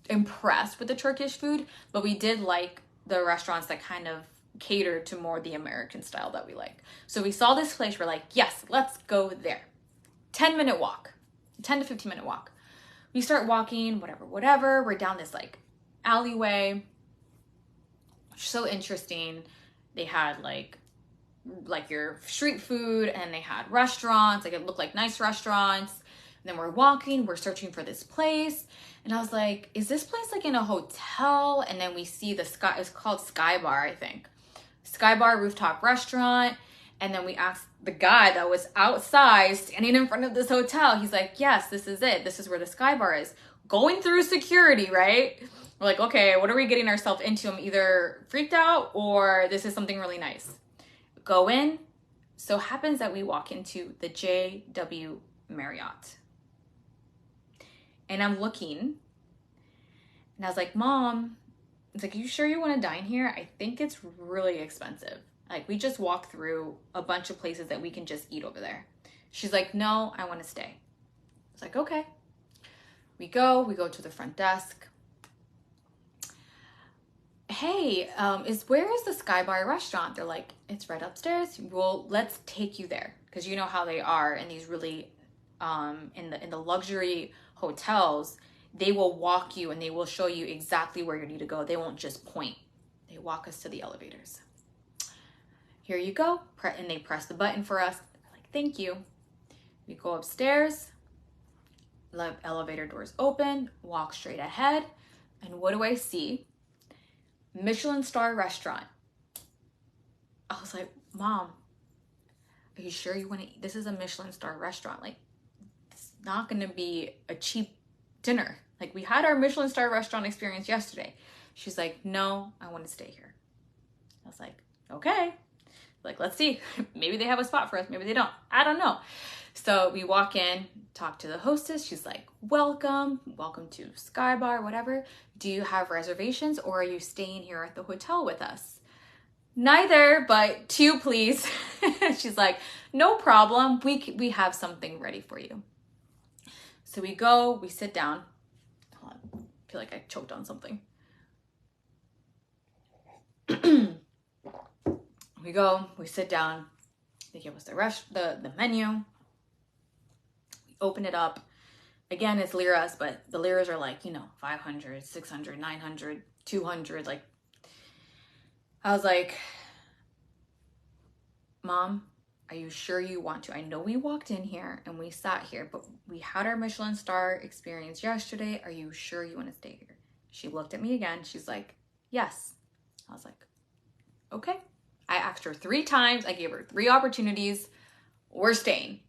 S1: impressed with the Turkish food, but we did like the restaurants that kind of catered to more the American style that we like. So we saw this place, we're like, yes, let's go there. 10 to 15 minute walk. We start walking, whatever. We're down this like alleyway. So interesting. They had like your street food, and they had restaurants, like it looked like nice restaurants. And then we're walking, we're searching for this place, and I was like, is this place like in a hotel? And then we see it's called Sky Bar, I think. Sky Bar rooftop restaurant. And then we asked the guy that was outside standing in front of this hotel. He's like, yes, this is it. This is where the Sky Bar is. Going through security, right? We're like, okay, what are we getting ourselves into? I'm either freaked out or this is something really nice. Go in. So happens that we walk into the JW Marriott. And I'm looking, and I was like, Mom, it's like, you sure you want to dine here? I think it's really expensive. Like, we just walked through a bunch of places that we can just eat over there. She's like, no, I want to stay. It's like, okay. We go to the front desk. Hey, where is the Sky Bar restaurant? They're like, it's right upstairs. Well, let's take you there. Because you know how they are in these really, in the luxury hotels, they will walk you and they will show you exactly where you need to go. They won't just point. They walk us to the elevators. Here you go. And they press the button for us. We're like, thank you. We go upstairs. Elevator doors open, walk straight ahead, and what do I see? Michelin star restaurant. I was like, Mom, are you sure you want to eat? This is a Michelin star restaurant. Like, it's not going to be a cheap dinner. Like, we had our Michelin star restaurant experience yesterday. She's like, no, I want to stay here. I was like, okay. Like, let's see. Maybe they have a spot for us. Maybe they don't. I don't know. So we walk in, talk to the hostess. She's like, welcome to Sky Bar, whatever. Do you have reservations or are you staying here at the hotel with us? Neither, but 2, please. She's like, no problem. We have something ready for you. So we go, we sit down. Hold on. I feel like I choked on something. We go, we sit down. They give us the menu. We open it up. Again, it's liras, but the liras are like, 500, 600, 900, 200. Like, I was like, Mom, are you sure you want to? I know we walked in here and we sat here, but we had our Michelin star experience yesterday. Are you sure you want to stay here? She looked at me again. She's like, yes. I was like, okay. I asked her 3 times. I gave her 3 opportunities. We're staying.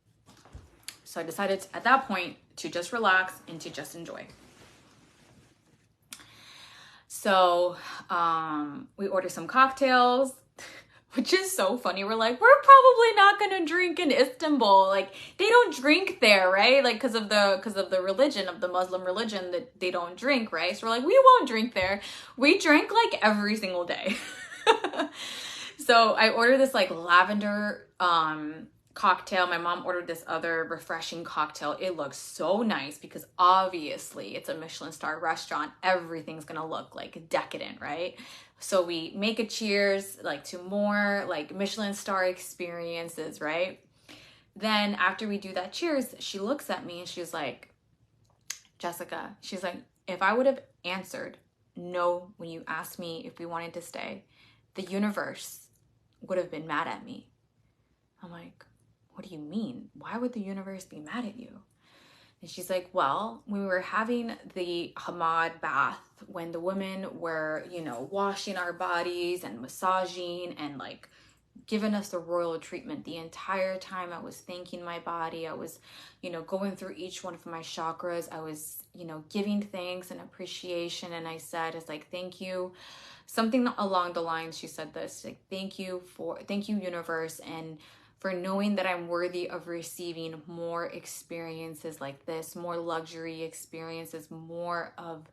S1: So I decided at that point to just relax and to just enjoy. So we ordered some cocktails, which is so funny. We're like, we're probably not gonna drink in Istanbul. Like, they don't drink there, right? Like, because of the religion, of the Muslim religion, that they don't drink, right? So we're like, we won't drink there. We drank like every single day. So I ordered this like lavender cocktail. My mom ordered this other refreshing cocktail. It looks so nice because obviously it's a Michelin star restaurant. Everything's gonna look like decadent, right? So we make a cheers like to more like Michelin star experiences, right? Then after we do that cheers, she looks at me and she's like, Jessica, she's like, if I would have answered no when you asked me if we wanted to stay, the universe would have been mad at me. I'm like, what do you mean? Why would the universe be mad at you? And she's like, well, when we were having the Hamad bath, when the women were, washing our bodies and massaging and like giving us the royal treatment, the entire time I was thanking my body. I was, going through each one of my chakras. I was, giving thanks and appreciation. And I said, it's like, thank you. Something along the lines, she said this, like, thank you universe, and for knowing that I'm worthy of receiving more experiences like this, more luxury experiences, more of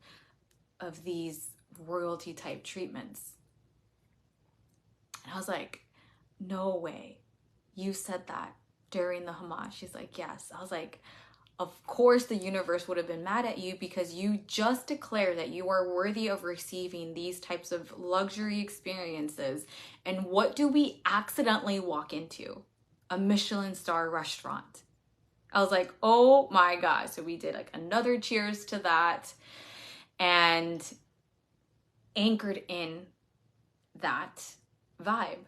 S1: these royalty type treatments. And I was like, no way. You said that during the Hamas. She's like, yes. I was like, of course the universe would have been mad at you because you just declared that you are worthy of receiving these types of luxury experiences. And what do we accidentally walk into? A Michelin star restaurant. I was like, oh my God. So we did like another cheers to that and anchored in that vibe.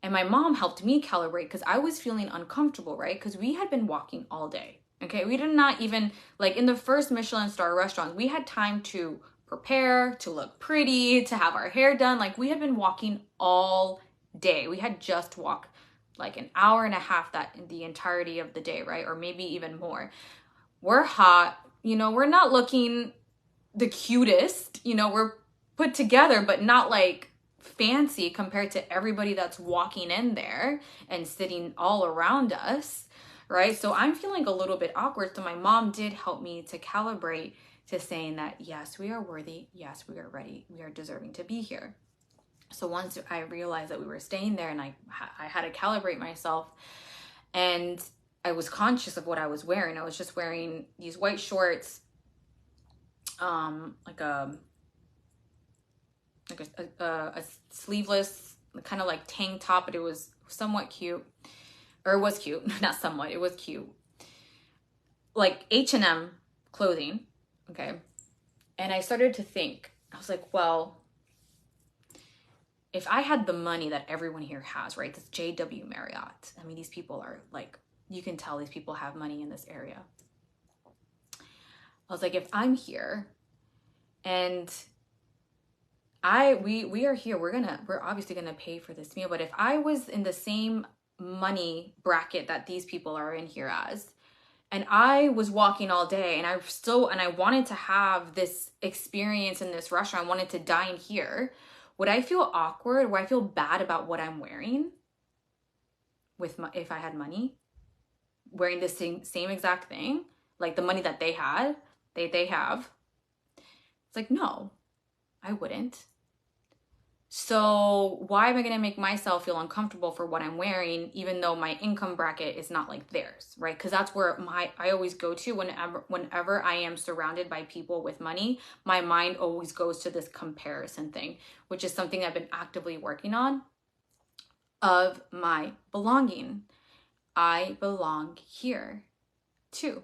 S1: And my mom helped me calibrate because I was feeling uncomfortable, right? Because we had been walking all day. Okay, we did not even, like in the first Michelin star restaurant, we had time to prepare, to look pretty, to have our hair done. Like, we had been walking all day. We had just walked like an hour and a half that in the entirety of the day, right? Or maybe even more. We're hot, we're not looking the cutest, we're put together, but not like fancy compared to everybody that's walking in there and sitting all around us. Right? So I'm feeling a little bit awkward. So my mom did help me to calibrate to saying that, yes, we are worthy. Yes, we are ready. We are deserving to be here. So once I realized that we were staying there and I had to calibrate myself, and I was conscious of what I was wearing. I was just wearing these white shorts, like a sleeveless kind of like tank top, but it was somewhat cute. Or it was cute, not somewhat, it was cute. Like H&M clothing, okay? And I started to think, I was like, well, if I had the money that everyone here has, right? This JW Marriott. I mean, these people are like, you can tell these people have money in this area. I was like, if I'm here and we are here, we're obviously gonna pay for this meal. But if I was in the same money bracket that these people are in here as, and I was walking all day and I wanted to have this experience in this restaurant, I wanted to dine here, would I feel awkward? Would I feel bad about what I'm wearing if I had money? Wearing the same exact thing, like the money that they have. It's like, no, I wouldn't. So why am I going to make myself feel uncomfortable for what I'm wearing, even though my income bracket is not like theirs, right? Because that's where I always go to whenever I am surrounded by people with money. My mind always goes to this comparison thing, which is something I've been actively working on, of my belonging. I belong here too.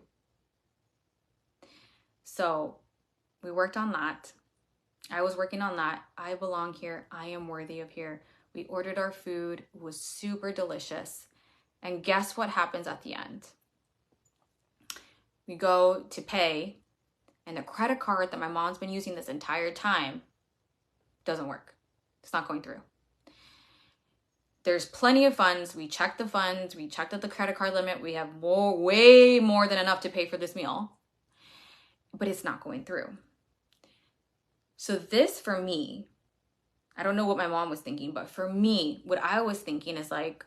S1: So we worked on that. I was working on that. I belong here. I am worthy of here. We ordered our food. It was super delicious. And guess what happens at the end? We go to pay, and the credit card that my mom's been using this entire time doesn't work. It's not going through. There's plenty of funds. We checked the funds. We checked out the credit card limit. We have way more than enough to pay for this meal, but it's not going through. So this, for me, I don't know what my mom was thinking, but for me, what I was thinking is like,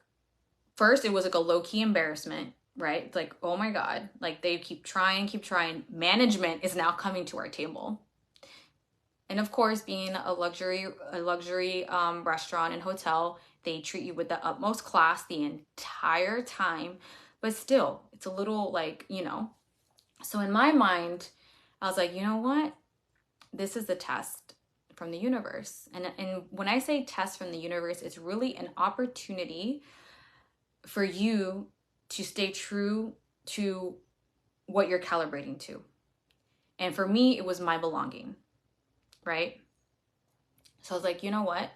S1: first, it was like a low-key embarrassment, right? It's like, oh my God, like they keep trying. Management is now coming to our table. And of course, being a luxury restaurant and hotel, they treat you with the utmost class the entire time. But still, it's a little like, So in my mind, I was like, you know what? This is a test from the universe. And when I say test from the universe, it's really an opportunity for you to stay true to what you're calibrating to. And for me, it was my belonging, right? So I was like, you know what?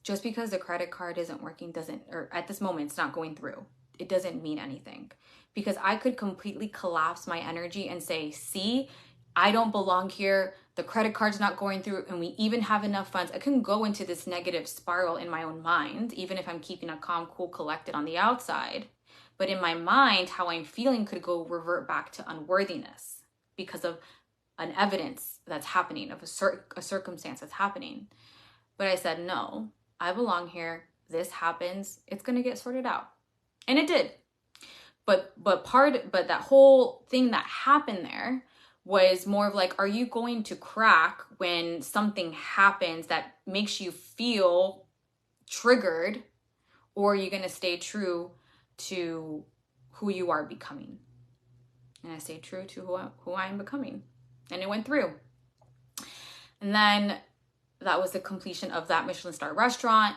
S1: Just because the credit card isn't working or at this moment, it's not going through, it doesn't mean anything. Because I could completely collapse my energy and say, see, I don't belong here. The credit card's not going through, and we even have enough funds. I can go into this negative spiral in my own mind, even if I'm keeping a calm, cool, collected on the outside. But in my mind, how I'm feeling could go revert back to unworthiness because of an evidence that's happening, of a circumstance that's happening. But I said, no, I belong here. This happens. It's going to get sorted out. And it did. But that whole thing that happened there was more of like, are you going to crack when something happens that makes you feel triggered, or are you going to stay true to who you are becoming? And I stay true to who I am becoming. And it went through. And then that was the completion of that Michelin star restaurant.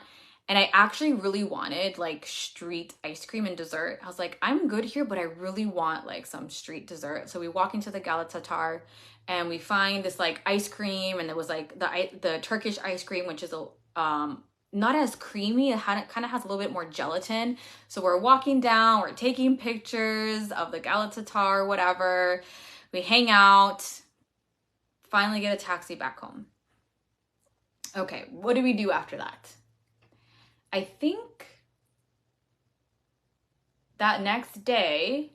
S1: And I actually really wanted like street ice cream and dessert. I was like, I'm good here, but I really want like some street dessert. So we walk into the Gala Tatar and we find this like ice cream, and it was like the Turkish ice cream, which is not as creamy. It kind of has a little bit more gelatin. So we're walking down, we're taking pictures of the Gala Tatar, whatever. We hang out, finally get a taxi back home. Okay, what do we do after that? I think that next day,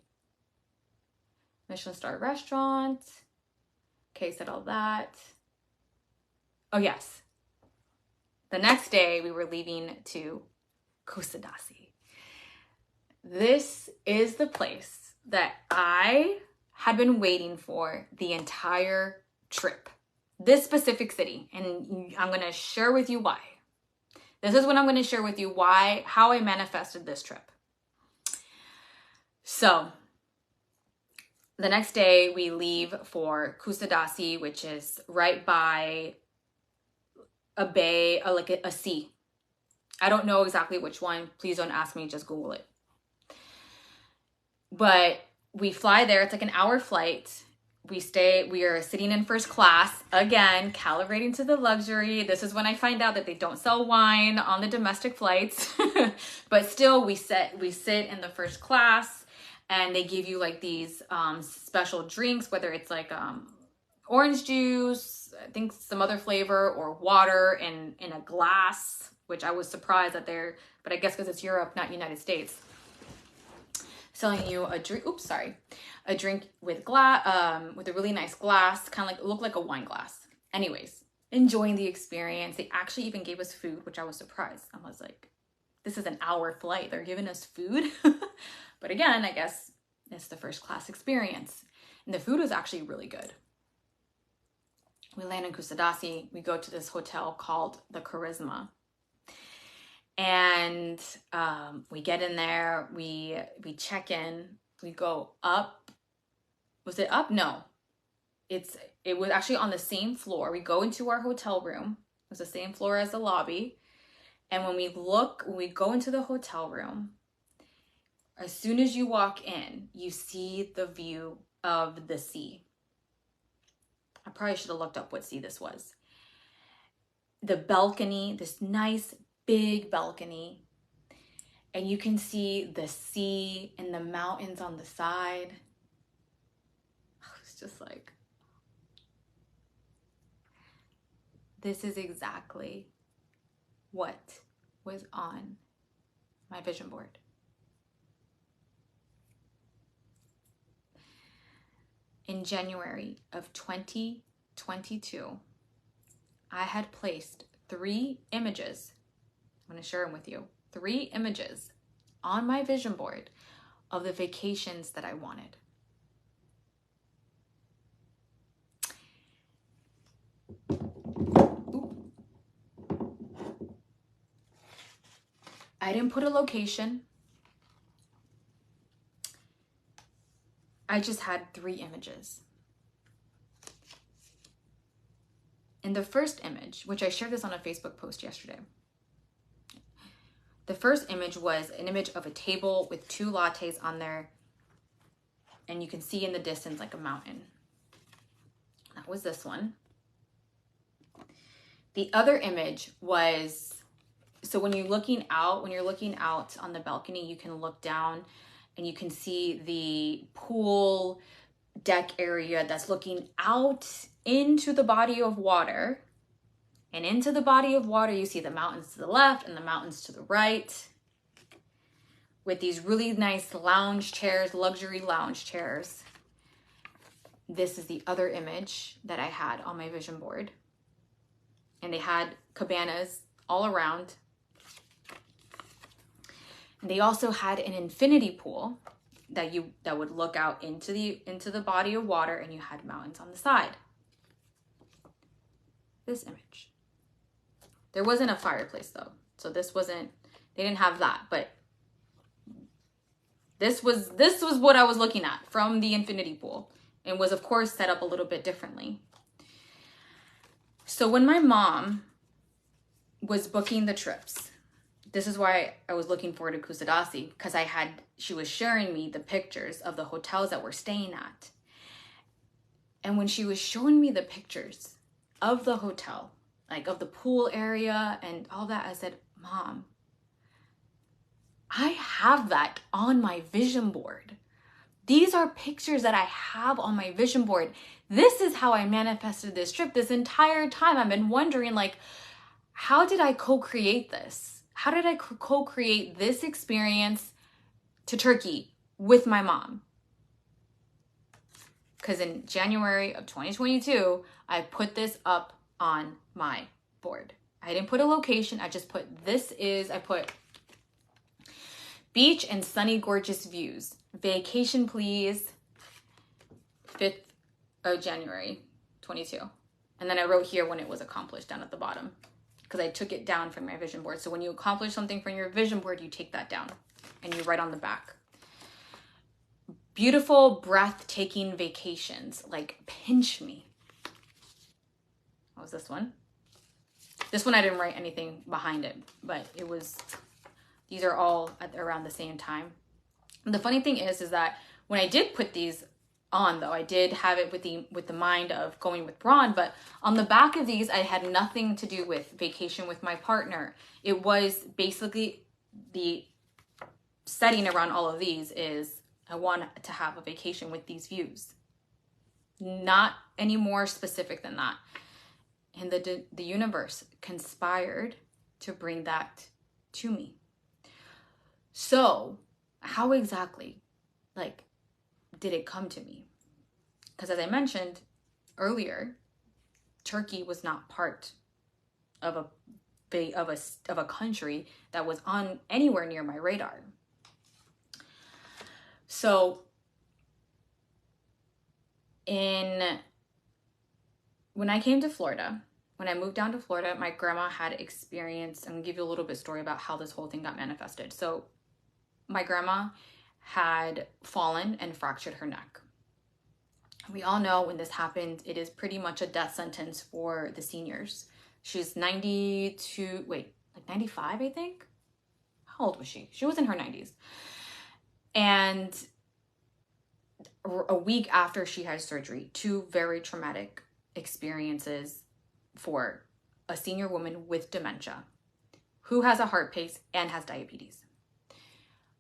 S1: Michelin star restaurant, okay, said all that. Oh yes. The next day we were leaving to Kusadasi. This is the place that I had been waiting for the entire trip. This specific city, and I'm going to share with you why. This is what I'm going to share with you how I manifested this trip. So the next day we leave for Kusadasi, which is right by a bay, like a sea. I don't know exactly which one. Please don't ask me, just Google it. But we fly there. It's like an hour flight. We are sitting in first class, again, calibrating to the luxury. This is when I find out that they don't sell wine on the domestic flights, but still we sit in the first class, and they give you like these special drinks, whether it's like orange juice, I think some other flavor, or water in a glass, which I was surprised that they're, but I guess because it's Europe, not United States, selling you a drink. Oops, sorry, a drink with glass, with a really nice glass, kind of like, it looked like a wine glass. Anyways, enjoying the experience. They actually even gave us food, which I was surprised. I was like, this is an hour flight, they're giving us food. But again, I guess it's the first class experience, and the food was actually really good. We land in Kusadasi. We go to this hotel called the Charisma, and we get in there. We check in. We go up. Was it up? No, it was actually on the same floor. We go into our hotel room. It was the same floor as the lobby. And when we go into the hotel room, as soon as you walk in, you see the view of the sea. I probably should have looked up what sea this was. The balcony, this nice big balcony, and you can see the sea and the mountains on the side. It's just like, this is exactly what was on my vision board. In January of 2022, I had placed 3 images. I'm going to share them with you. 3 images on my vision board of the vacations that I wanted. I didn't put a location. I just had 3 images. In the first image, which I shared this on a Facebook post yesterday, the first image was an image of a table with 2 lattes on there, and you can see in the distance like a mountain. That was this one. The other image was, so when you're looking out on the balcony, you can look down and you can see the pool deck area that's looking out into the body of water. And into the body of water, you see the mountains to the left and the mountains to the right, with these really nice lounge chairs, luxury lounge chairs. This is the other image that I had on my vision board. And they had cabanas all around. And they also had an infinity pool that would look out into the body of water, and you had mountains on the side. This image. There wasn't a fireplace though, so they didn't have that, but this was what I was looking at from the infinity pool, and was of course set up a little bit differently. So when my mom was booking the trips, this is why I was looking forward to Kusadasi, because she was sharing me the pictures of the hotels that we're staying at. And when she was showing me the pictures of the hotel, like of the pool area and all that, I said, Mom, I have that on my vision board. These are pictures that I have on my vision board. This is how I manifested this trip. This entire time I've been wondering, like, how did I co-create this? How did I co-create this experience to Turkey with my mom? Because in January of 2022, I put this up on my board. I didn't put a location. I just put, I put beach and sunny, gorgeous views. Vacation, please. 5th of January, 22. And then I wrote here when it was accomplished down at the bottom, because I took it down from my vision board. So when you accomplish something from your vision board, you take that down and you write on the back. Beautiful, breathtaking vacations, like pinch me. What was this one? This one I didn't write anything behind it, but these are all at around the same time. And the funny thing is that when I did put these on, though, I did have it with the mind of going with Braun, but on the back of these, I had nothing to do with vacation with my partner. It was basically, the setting around all of these is I want to have a vacation with these views. Not any more specific than that. And the universe conspired to bring that to me. So how exactly, like, did it come to me? Because as I mentioned earlier, Turkey was not part of a country that was on anywhere near my radar. So when I came to Florida, when I moved down to Florida, my grandma had experienced, I'm gonna give you a little bit story about how this whole thing got manifested. So my grandma had fallen and fractured her neck. We all know when this happens, it is pretty much a death sentence for the seniors. She's 95, I think? How old was she? She was in her 90s. And a week after she had surgery, 2 very traumatic experiences for a senior woman with dementia who has a heart pace and has diabetes.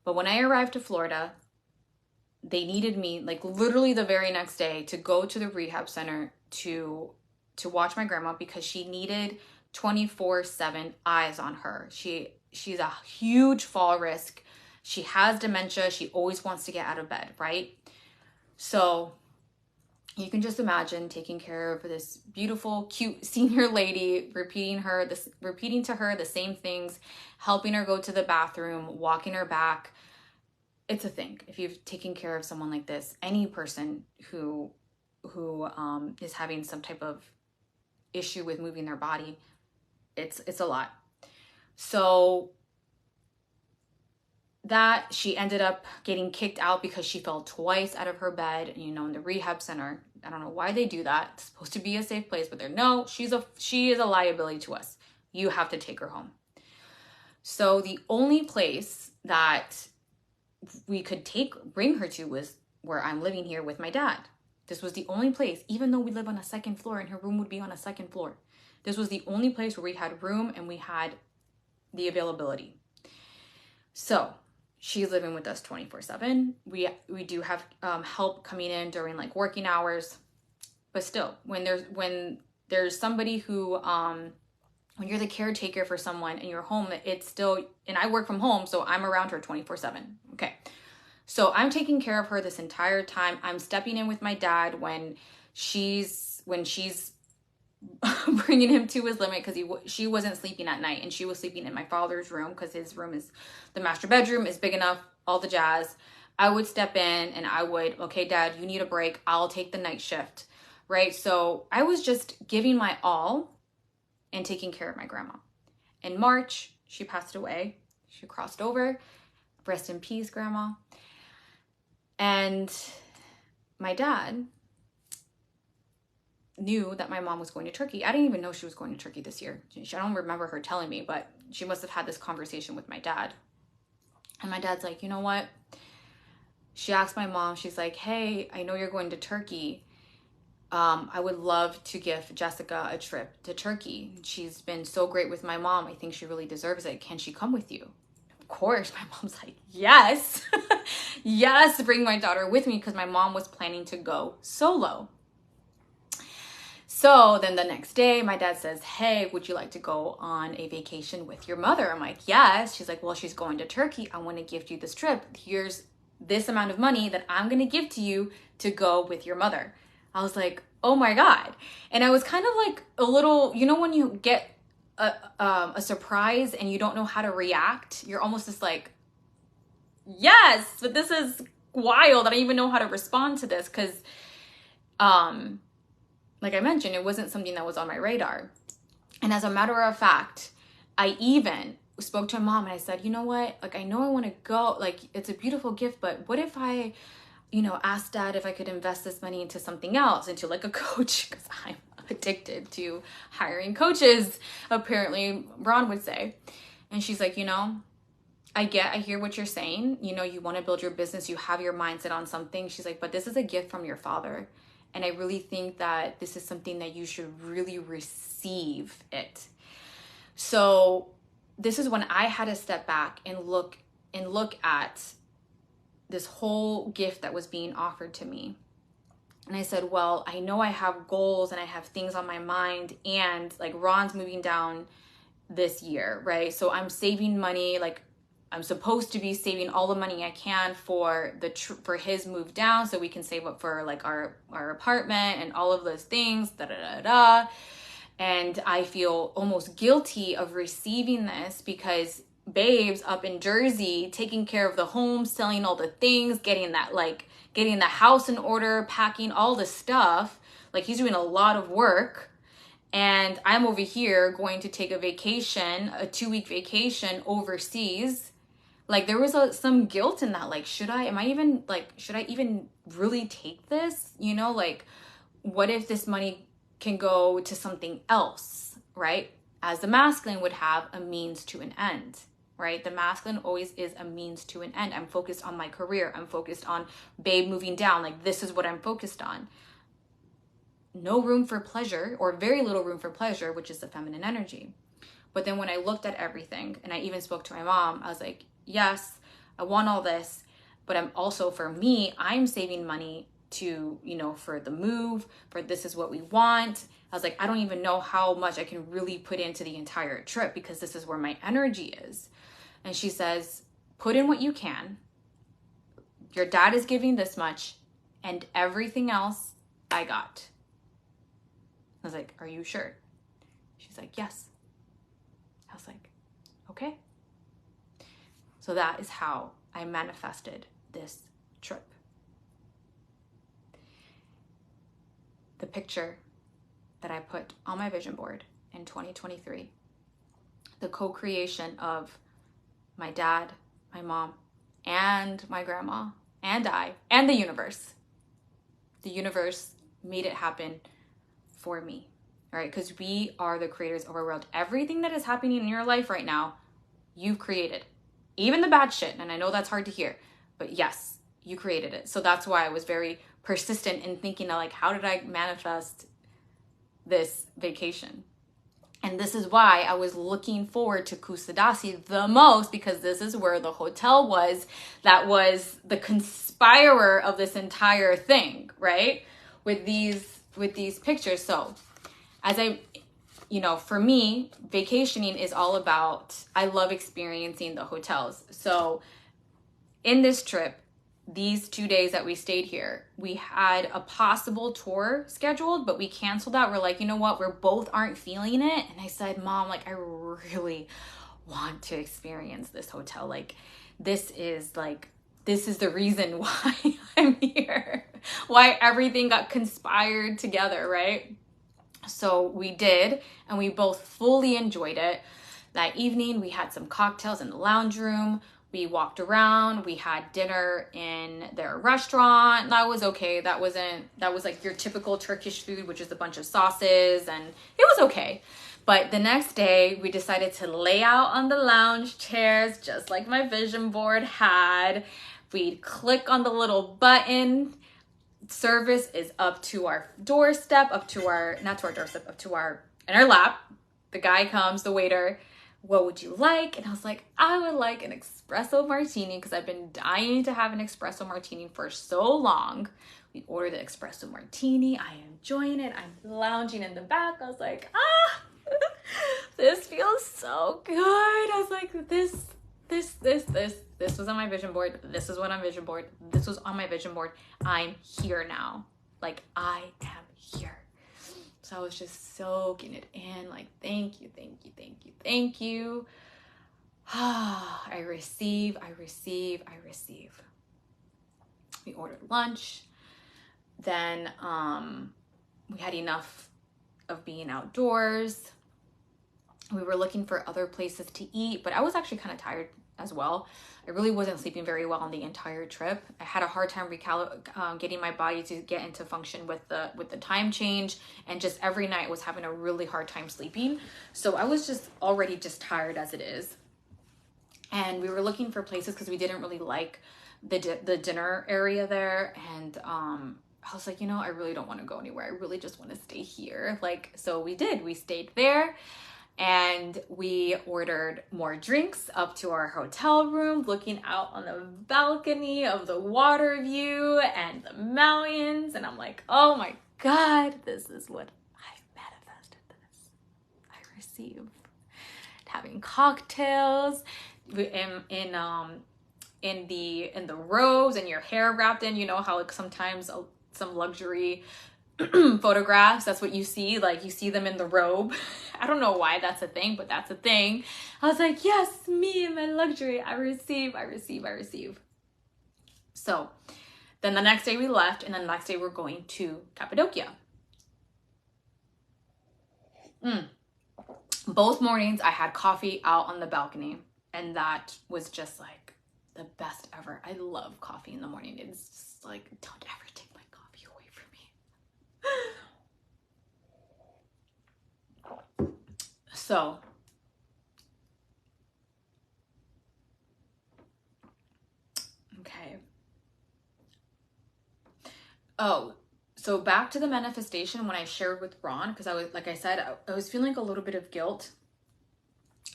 S1: But when I arrived to Florida, they needed me, like literally the very next day, to go to the rehab center to watch my grandma because she needed 24/7 eyes on her. She's a huge fall risk. She has dementia. She always wants to get out of bed, right? So you can just imagine taking care of this beautiful, cute senior lady, repeating to her the same things, helping her go to the bathroom, walking her back. It's a thing. If you've taken care of someone like this, any person who is having some type of issue with moving their body, it's a lot. So that she ended up getting kicked out because she fell twice out of her bed, in the rehab center. I don't know why they do that. It's supposed to be a safe place, but she is a liability to us. You have to take her home. So the only place that we could bring her to was where I'm living here with my dad. This was the only place, even though we live on a second floor and her room would be on a second floor. This was the only place where we had room and we had the availability. So she's living with us 24/7. We do have help coming in during like working hours, but still, when there's somebody who when you're the caretaker for someone in your home, it's still, and I work from home, so I'm around her 24/7. Okay. So I'm taking care of her this entire time. I'm stepping in with my dad when she's bringing him to his limit because she wasn't sleeping at night and she was sleeping in my father's room because his room is, the master bedroom is big enough, all the jazz. I would step in and okay, Dad, you need a break. I'll take the night shift, right? So I was just giving my all and taking care of my grandma. In March, she passed away. She crossed over. Rest in peace, Grandma. And my dad knew that my mom was going to Turkey. I didn't even know she was going to Turkey this year. I don't remember her telling me, but she must have had this conversation with my dad. And my dad's like, you know what? She asked my mom, she's like, hey, I know you're going to Turkey. I would love to give Jessica a trip to Turkey. She's been so great with my mom. I think she really deserves it. Can she come with you? Of course, my mom's like, yes. Yes, bring my daughter with me because my mom was planning to go solo. So then the next day, my dad says, hey, would you like to go on a vacation with your mother? I'm like, yes. She's like, well, she's going to Turkey. I want to gift you this trip. Here's this amount of money that I'm going to give to you to go with your mother. I was like, oh my God. And I was kind of like a little, when you get a surprise and you don't know how to react, you're almost just like, yes, but this is wild. I don't even know how to respond to this because, like I mentioned, it wasn't something that was on my radar. And as a matter of fact, I even spoke to Mom and I said, you know what? Like, I know I want to go. Like, it's a beautiful gift, but what if I, asked Dad if I could invest this money into something else, into like a coach, because I'm addicted to hiring coaches, apparently, Ron would say. And she's like, I hear what you're saying. You want to build your business. You have your mindset on something. She's like, but this is a gift from your father. And I really think that this is something that you should really receive it. So this is when I had to step back and look at this whole gift that was being offered to me. And I said, well, I know I have goals and I have things on my mind, and like Ron's moving down this year, right? So I'm saving money, like I'm supposed to be saving all the money I can for for his move down, so we can save up for like our apartment and all of those things, da da da da. And I feel almost guilty of receiving this because Babe's up in Jersey taking care of the home, selling all the things, getting the house in order, packing all the stuff. Like he's doing a lot of work. And I'm over here going to take a vacation, a 2-week vacation overseas. Like there was some guilt in that. Like, should I even really take this? You know, like what if this money can go to something else, right? As the masculine would have a means to an end, right? The masculine always is a means to an end. I'm focused on my career. I'm focused on Babe moving down. Like this is what I'm focused on. No room for pleasure, or very little room for pleasure, which is the feminine energy. But then when I looked at everything, and I even spoke to my mom, I was like, yes, I want all this, but I'm also, for me, I'm saving money to, you know, for the move, for this is what we want. I was like, I don't even know how much I can really put into the entire trip because this is where my energy is. And she says, put in what you can. Your dad is giving this much, and everything else I got. I was like, are you sure? She's like, yes. I was like, okay. So that is how I manifested this trip. The picture that I put on my vision board in 2023, the co-creation of my dad, my mom, and my grandma, and I, and the universe. The universe made it happen for me, all right? Because we are the creators of our world. Everything that is happening in your life right now, you've created. Even the bad shit, and I know that's hard to hear, but yes, you created it. So that's why I was very persistent in thinking like, how did I manifest this vacation? And this is why I was looking forward to Kusadasi the most, because this is where the hotel was that was the conspirer of this entire thing, right? With these pictures. So as for me, vacationing is all about, I love experiencing the hotels. So in this trip, these 2 days that we stayed here, we had a possible tour scheduled, but we canceled that. We're like, you know what? We're both aren't feeling it. And I said, Mom, like, I really want to experience this hotel. Like, this is the reason why I'm here, why everything got conspired together, right? So we did, and we both fully enjoyed it. That evening, we had some cocktails in the lounge room. We walked around. We had dinner in their restaurant. That was okay. That was like your typical Turkish food, which is a bunch of sauces, and it was okay. But the next day, we decided to lay out on the lounge chairs, just like my vision board had. We'd click on the little button. Service is up to our doorstep, in our lap. The guy comes, the waiter. What would you like? And I was like, I would like an espresso martini, because I've been dying to have an espresso martini for so long. We ordered the espresso martini. I am enjoying it. I'm lounging in the back. I was like, this feels so good. I was like, this was on my vision board. This is what on vision board. This was on my vision board. I'm here now. Like, I am here. So I was just soaking it in, like, thank you, thank you, thank you, thank you. I receive. We ordered lunch. Then we had enough of being outdoors. We were looking for other places to eat, but I was actually kind of tired as well. I really wasn't sleeping very well on the entire trip. I had a hard time getting my body to get into function with the time change, and just every night was having a really hard time sleeping. So I was just already just tired as it is. And we were looking for places because we didn't really like the dinner area there. And I was like, I really don't want to go anywhere. I really just want to stay here. Like, so we did. We stayed there. And we ordered more drinks up to our hotel room, looking out on the balcony of the water view and the mountains. And I'm like, oh my God, this is what I manifested this. I received. Having cocktails in the robes, and your hair wrapped in, you know how like sometimes some luxury photographs, that's what you see, like you see them in the robe. I don't know why that's a thing, but that's a thing. I was like, yes, me and my luxury. I receive. So then the next day we left, and then the next day we're going to Cappadocia. Both mornings I had coffee out on the balcony, and that was just like the best ever. I love coffee in the morning. It's just like, don't ever take my coffee away from me. So okay. Oh, so back to the manifestation when I shared with Ron, because I was, like I said, I was feeling a little bit of guilt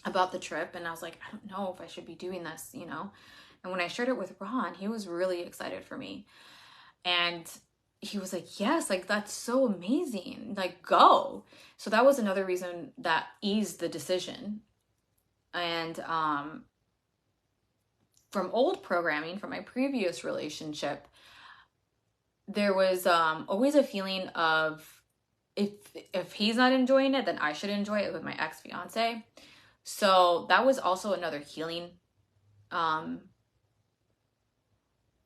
S1: about the trip, and I was like, I don't know if I should be doing this, you know? And when I shared it with Ron, he was really excited for me. And he was like, yes, like that's so amazing, like go. So that was another reason that eased the decision. And from old programming, from my previous relationship, there was always a feeling of if he's not enjoying it, then I should enjoy it, with my ex-fiance. So that was also another healing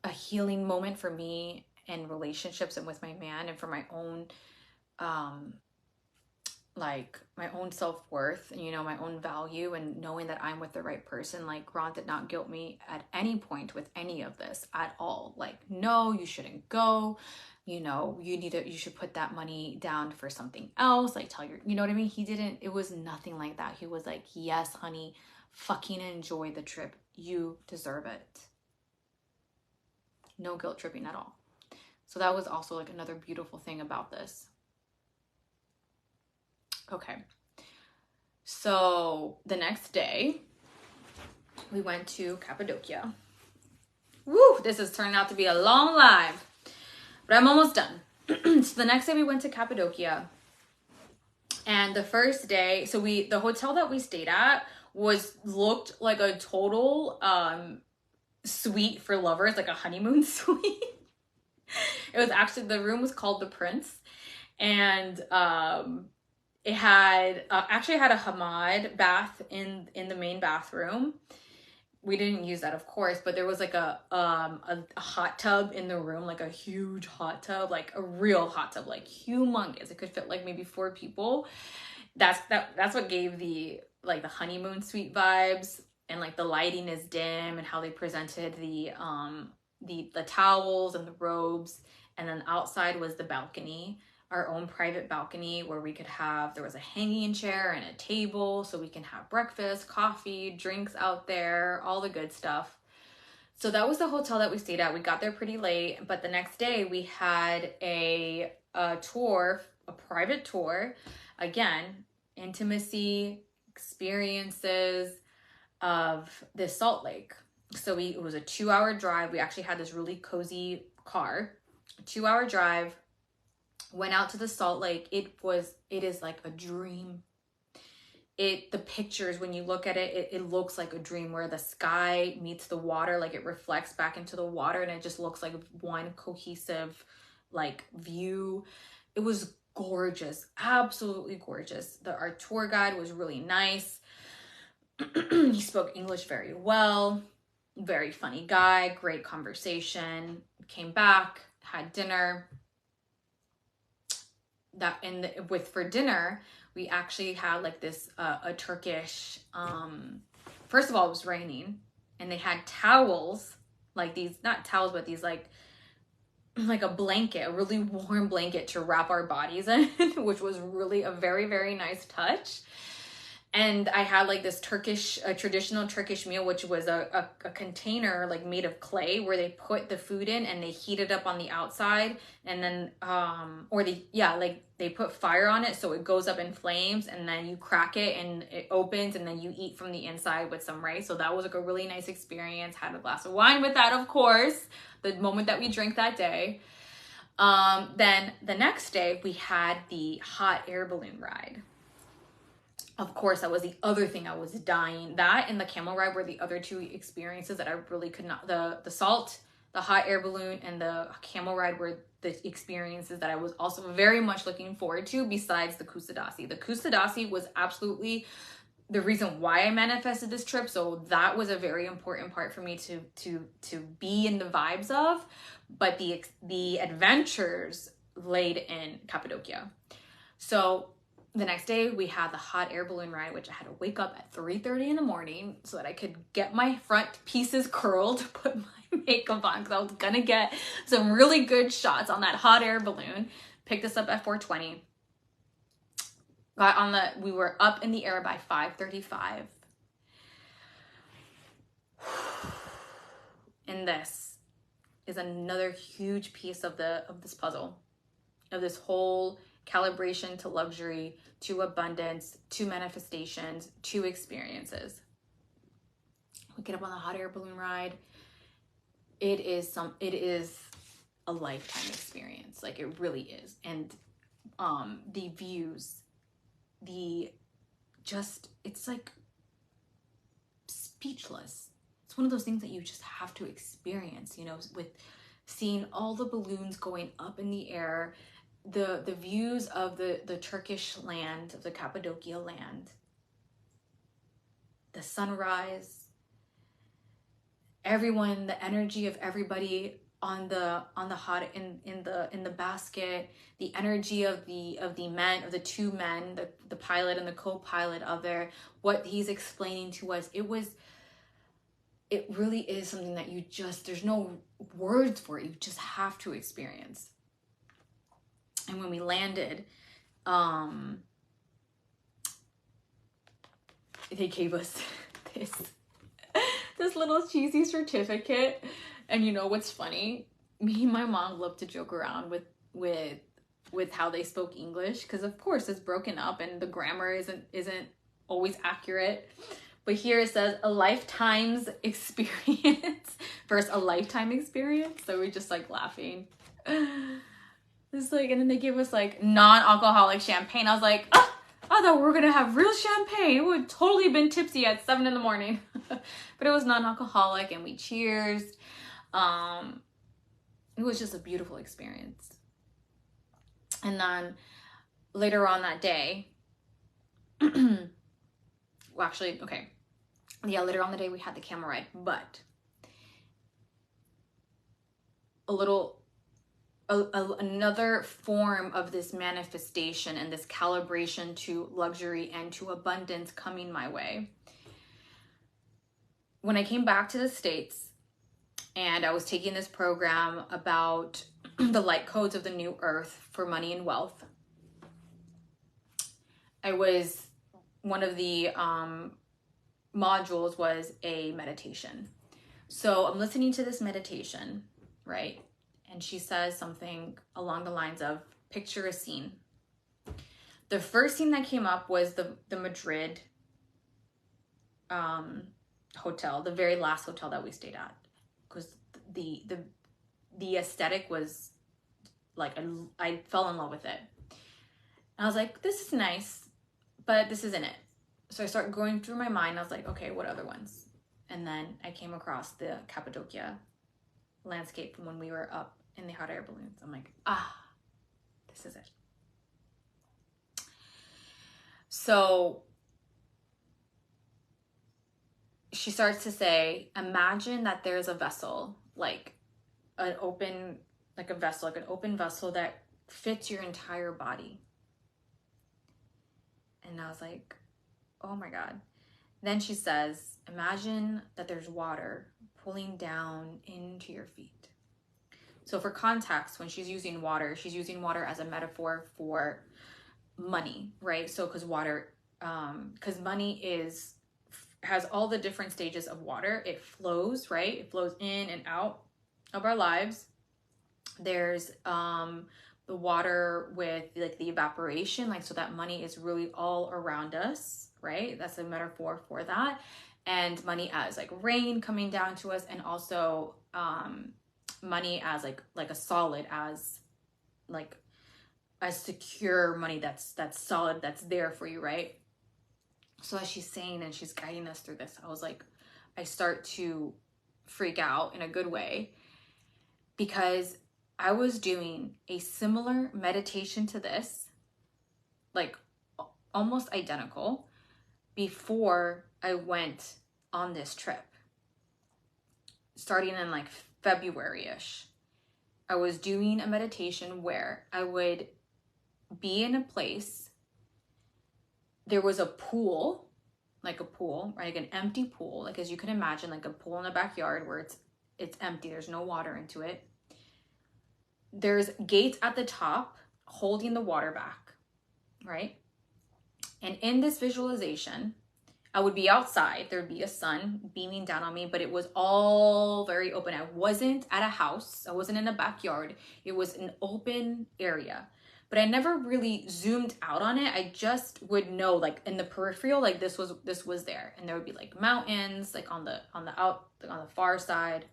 S1: a healing moment for me in relationships and with my man, and for my own like my own self-worth, you know, my own value, and knowing that I'm with the right person. Like Ron did not guilt me at any point with any of this at all. Like, no, you shouldn't go, you know, you should put that money down for something else, like tell your, you know what I mean? He didn't, it was nothing like that. He was like, yes, honey, fucking enjoy the trip. You deserve it. No guilt tripping at all. So that was also like another beautiful thing about this. Okay, so the next day we went to Cappadocia. Woo, this is turning out to be a long live, but I'm almost done. So the next day we went to Cappadocia, and the first day, so the hotel that we stayed at looked like a total suite for lovers, like a honeymoon suite. It was actually, the room was called the Prince, and it had actually had a hamad bath in the main bathroom. We didn't use that, of course, but there was like a hot tub in the room, like a huge hot tub, like a real hot tub, like humongous. It could fit like maybe 4 people. That's what gave the like the honeymoon suite vibes. And like the lighting is dim, and how they presented the towels and the robes. And then outside was the balcony, our own private balcony, where we could have, there was a hanging chair and a table, so we can have breakfast, coffee, drinks out there, all the good stuff. So that was the hotel that we stayed at. We got there pretty late, but the next day we had a tour, a private tour. Again, intimacy, experiences of this Salt Lake. So it was a 2-hour drive. We actually had this really cozy car, a 2-hour drive. Went out to the Salt Lake. It is like a dream. The pictures, when you look at it, it looks like a dream, where the sky meets the water, like it reflects back into the water, and it just looks like one cohesive like view. It was gorgeous, absolutely gorgeous. Our tour guide was really nice. He spoke English very well, very funny guy, great conversation. Came back, had dinner. For dinner, we actually had like this a Turkish, first of all, it was raining, and they had towels, like these, not towels, but these like a blanket, a really warm blanket to wrap our bodies in, which was really a very, very nice touch. And I had like this a traditional Turkish meal, which was a container like made of clay where they put the food in and they heat it up on the outside, and then like they put fire on it so it goes up in flames, and then you crack it and it opens, and then you eat from the inside with some rice. So that was like a really nice experience. Had a glass of wine with that, of course, the moment that we drank that day. Then the next day we had the hot air balloon ride. Of course, that was the other thing I was dying. That and the camel ride were the other two experiences that I really could not. The salt, the hot air balloon, and the camel ride were the experiences that I was also very much looking forward to, besides the Kusadasi. The Kusadasi was absolutely the reason why I manifested this trip. So that was a very important part for me to be in the vibes of. But the adventures laid in Cappadocia. So the next day we had the hot air balloon ride, which I had to wake up at 3:30 in the morning so that I could get my front pieces curled, put my makeup on, because I was gonna get some really good shots on that hot air balloon. Picked us up at 4:20. We were up in the air by 5:35. And this is another huge piece of this puzzle, of this whole calibration to luxury, to abundance, to manifestations, to experiences. We get up on the hot air balloon ride. It is a lifetime experience. Like, it really is. And the views, it's like speechless. It's one of those things that you just have to experience, with seeing all the balloons going up in the air, the views of the Turkish land, of the Cappadocia land, the sunrise, everyone, the energy of everybody on the hot in the basket, the energy of the two men, the pilot and the co-pilot of there, what he's explaining to us. It really is something that there's no words for it. You just have to experience. And when we landed, they gave us this little cheesy certificate. And you know what's funny? Me and my mom love to joke around with how they spoke English, because of course it's broken up and the grammar isn't always accurate. But here it says a lifetime's experience versus a lifetime experience. So we're just like laughing. It's like, and then they gave us like non-alcoholic champagne. I was like, oh, I thought we were gonna have real champagne. It would have totally been tipsy at 7 a.m. But it was non-alcoholic, and we cheersed. It was just a beautiful experience. And then later on that day, later on the day we had the camel ride, but another form of this manifestation and this calibration to luxury and to abundance coming my way. When I came back to the States and I was taking this program about the light codes of the new earth for money and wealth, one of the modules was a meditation. So I'm listening to this meditation, right? And she says something along the lines of, picture a scene. The first scene that came up was the Madrid hotel, the very last hotel that we stayed at, because the aesthetic was like, I fell in love with it. And I was like, this is nice, but this isn't it. So I started going through my mind. I was like, okay, what other ones? And then I came across the Cappadocia landscape from when we were up in the hot air balloons. I'm like, this is it. So she starts to say, imagine that there's a vessel, like an open vessel that fits your entire body. And I was like, oh my God. Then she says, imagine that there's water pulling down into your feet. So for context, when she's using water as a metaphor for money, right? So because water because money has all the different stages of water. It flows, right? It flows in and out of our lives. There's the water with like the evaporation, like so that money is really all around us, right? That's a metaphor for that. And money as like rain coming down to us, and also money as like a solid, as like a secure money that's solid, that's there for you, right? So as she's saying and she's guiding us through this, I was like, I start to freak out in a good way, because I was doing a similar meditation to this, like almost identical, before I went on this trip. Starting in like February-ish, I was doing a meditation where I would be in a place. There was a pool, like an empty pool, like as you can imagine, like a pool in the backyard where it's empty, there's no water into it. There's gates at the top holding the water back, right? And in this visualization, I would be outside. There'd be a sun beaming down on me, but it was all very open. I wasn't at a house. I wasn't in a backyard. It was an open area. But I never really zoomed out on it. I just would know, like in the peripheral, like this was there, and there would be like mountains, like on the far side.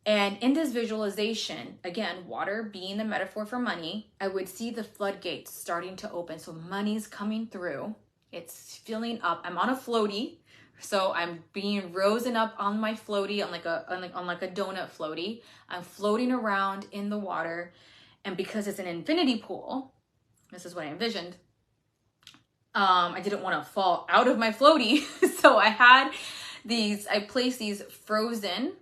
S1: And in this visualization, again, water being the metaphor for money, I would see the floodgates starting to open. So money's coming through. It's filling up. I'm on a floaty, so I'm being risen up on my floaty, on like a donut floaty. I'm floating around in the water. And because it's an infinity pool, this is what I envisioned, I didn't want to fall out of my floaty. So I placed these frozen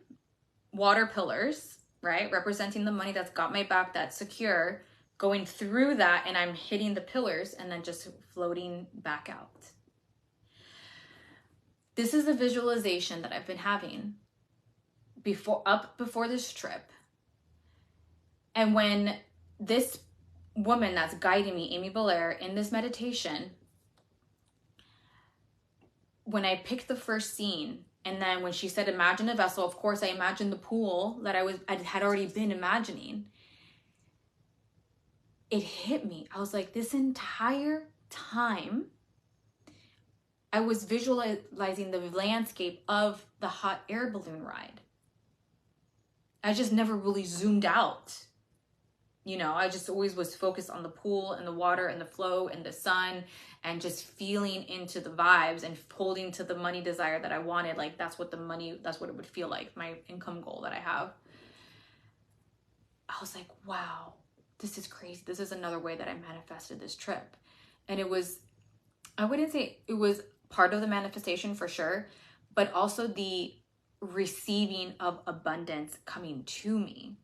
S1: water pillars, right? Representing the money that's got my back, that's secure, going through that, and I'm hitting the pillars and then just floating back out. This is the visualization that I've been having before this trip. And when this woman that's guiding me, Amy Belair, in this meditation, when I picked the first scene, and then when she said, imagine a vessel, of course I imagined the pool that I had already been imagining. It hit me. I was like, this entire time, I was visualizing the landscape of the hot air balloon ride. I just never really zoomed out. You know, I just always was focused on the pool and the water and the flow and the sun, and just feeling into the vibes and holding to the money desire that I wanted. Like that's what it would feel like, my income goal that I have. I was like, wow, this is crazy. This is another way that I manifested this trip. And I wouldn't say it was part of the manifestation for sure, but also the receiving of abundance coming to me.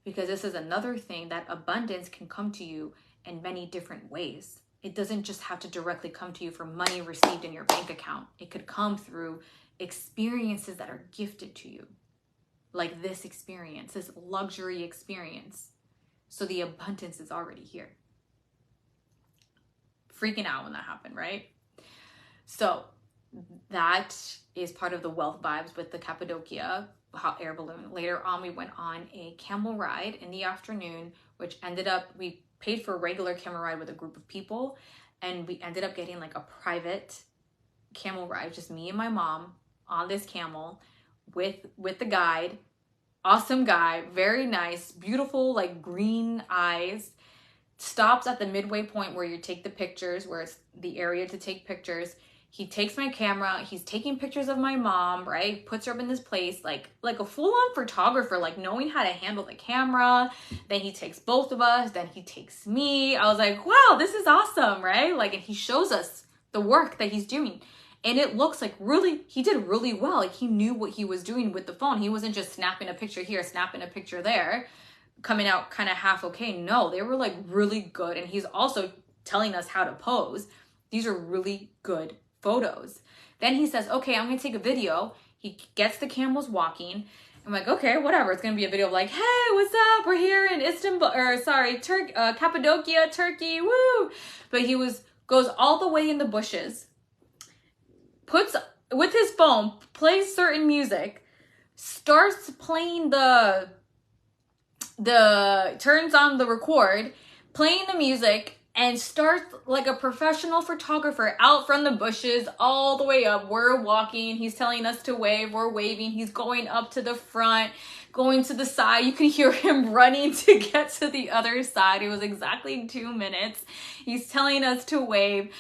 S1: Because this is another thing, that abundance can come to you in many different ways. It doesn't just have to directly come to you from money received in your bank account. It could come through experiences that are gifted to you. Like this experience, this luxury experience. So the abundance is already here. Freaking out when that happened, right? So that is part of the wealth vibes with the Cappadocia hot air balloon. Later on, we went on a camel ride in the afternoon, which ended up, we paid for a regular camel ride with a group of people, and we ended up getting like a private camel ride, just me and my mom on this camel with the guide. Awesome guy, very nice, beautiful, like green eyes. Stops at the midway point where you take the pictures, where it's the area to take pictures. He takes my camera, he's taking pictures of my mom, right? Puts her up in this place, like a full-on photographer, like knowing how to handle the camera. Then he takes both of us, then he takes me. I was like, wow, this is awesome, right? Like, and he shows us the work that he's doing. And it looks like he did really well. Like he knew what he was doing with the phone. He wasn't just snapping a picture here, snapping a picture there, coming out kind of half okay. No, they were like really good. And he's also telling us how to pose. These are really good photos. Then he says, okay, I'm gonna take a video. He gets the camels walking. I'm like, okay, whatever. It's gonna be a video of like, hey, what's up? We're here in Cappadocia, Turkey, woo. But he was goes all the way in the bushes, puts with his phone, plays certain music, starts playing turns on the record, playing the music, and starts like a professional photographer out from the bushes all the way up. We're walking, he's telling us to wave, we're waving, he's going up to the front, going to the side. You can hear him running to get to the other side. It was exactly 2 minutes. He's telling us to wave.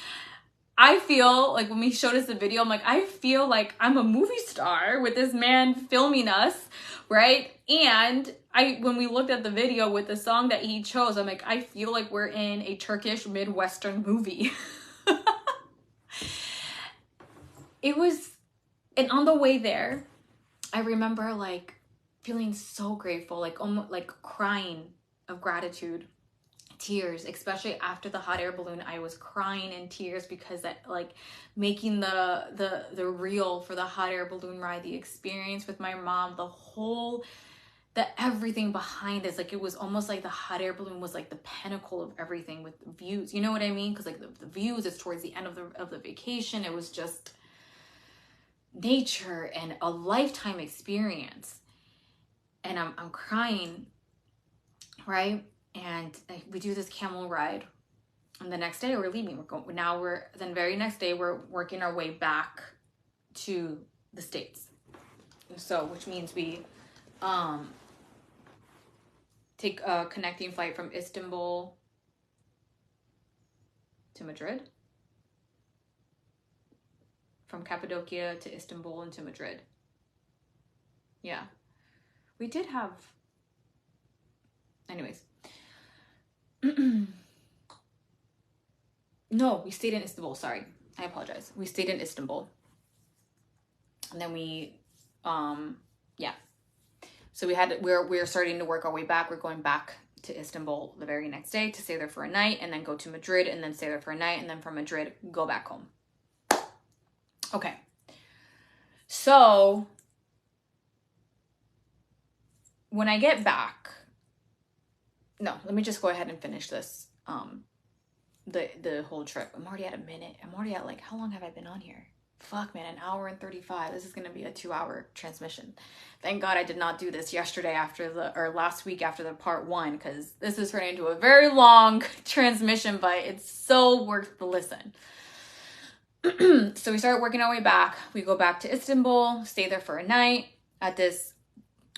S1: I feel like when we showed us the video, I'm like, I feel like I'm a movie star with this man filming us, right? And when we looked at the video with the song that he chose, I'm like, I feel like we're in a Turkish Midwestern movie. And on the way there, I remember like feeling so grateful, like almost like crying of gratitude. Tears, especially after the hot air balloon, I was crying in tears because that, like, making the reel for the hot air balloon ride, the experience with my mom, the everything behind it, like it was almost like the hot air balloon was like the pinnacle of everything with views, you know what I mean? Because like the views is towards the end of the vacation. It was just nature and a lifetime experience, and I'm crying, right? And we do this camel ride, and the next day we're leaving. Then very next day we're working our way back to the States. So, which means we take a connecting flight from Istanbul to Madrid, from Cappadocia to Istanbul and to Madrid. Yeah, we did have. Anyways. No, we stayed in Istanbul. Sorry, I apologize. We stayed in Istanbul, and then yeah. So we're starting to work our way back. We're going back to Istanbul the very next day to stay there for a night, and then go to Madrid, and then stay there for a night, and then from Madrid go back home. Okay. So when I get back. No, let me just go ahead and finish this, the whole trip. I'm already at a minute. I'm already at like, how long have I been on here? Fuck, man, 1 hour and 35. This is going to be a 2-hour transmission. Thank God I did not do this yesterday or last week after the part 1, because this is turning into a very long transmission, but it's so worth the listen. So we started working our way back. We go back to Istanbul, stay there for a night at this,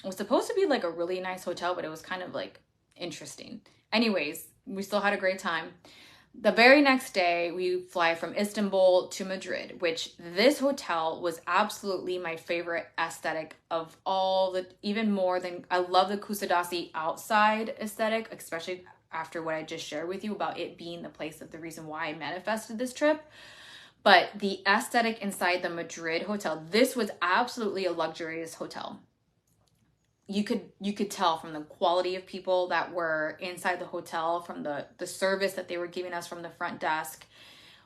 S1: it was supposed to be like a really nice hotel, but it was kind of like interesting. Anyways, we still had a great time. The very next day, we fly from Istanbul to Madrid, which this hotel was absolutely my favorite aesthetic of all even more than, I love the Kusadasi outside aesthetic, especially after what I just shared with you about it being the place of the reason why I manifested this trip. But the aesthetic inside the Madrid hotel, this was absolutely a luxurious hotel. You could tell from the quality of people that were inside the hotel, from the service that they were giving us from the front desk.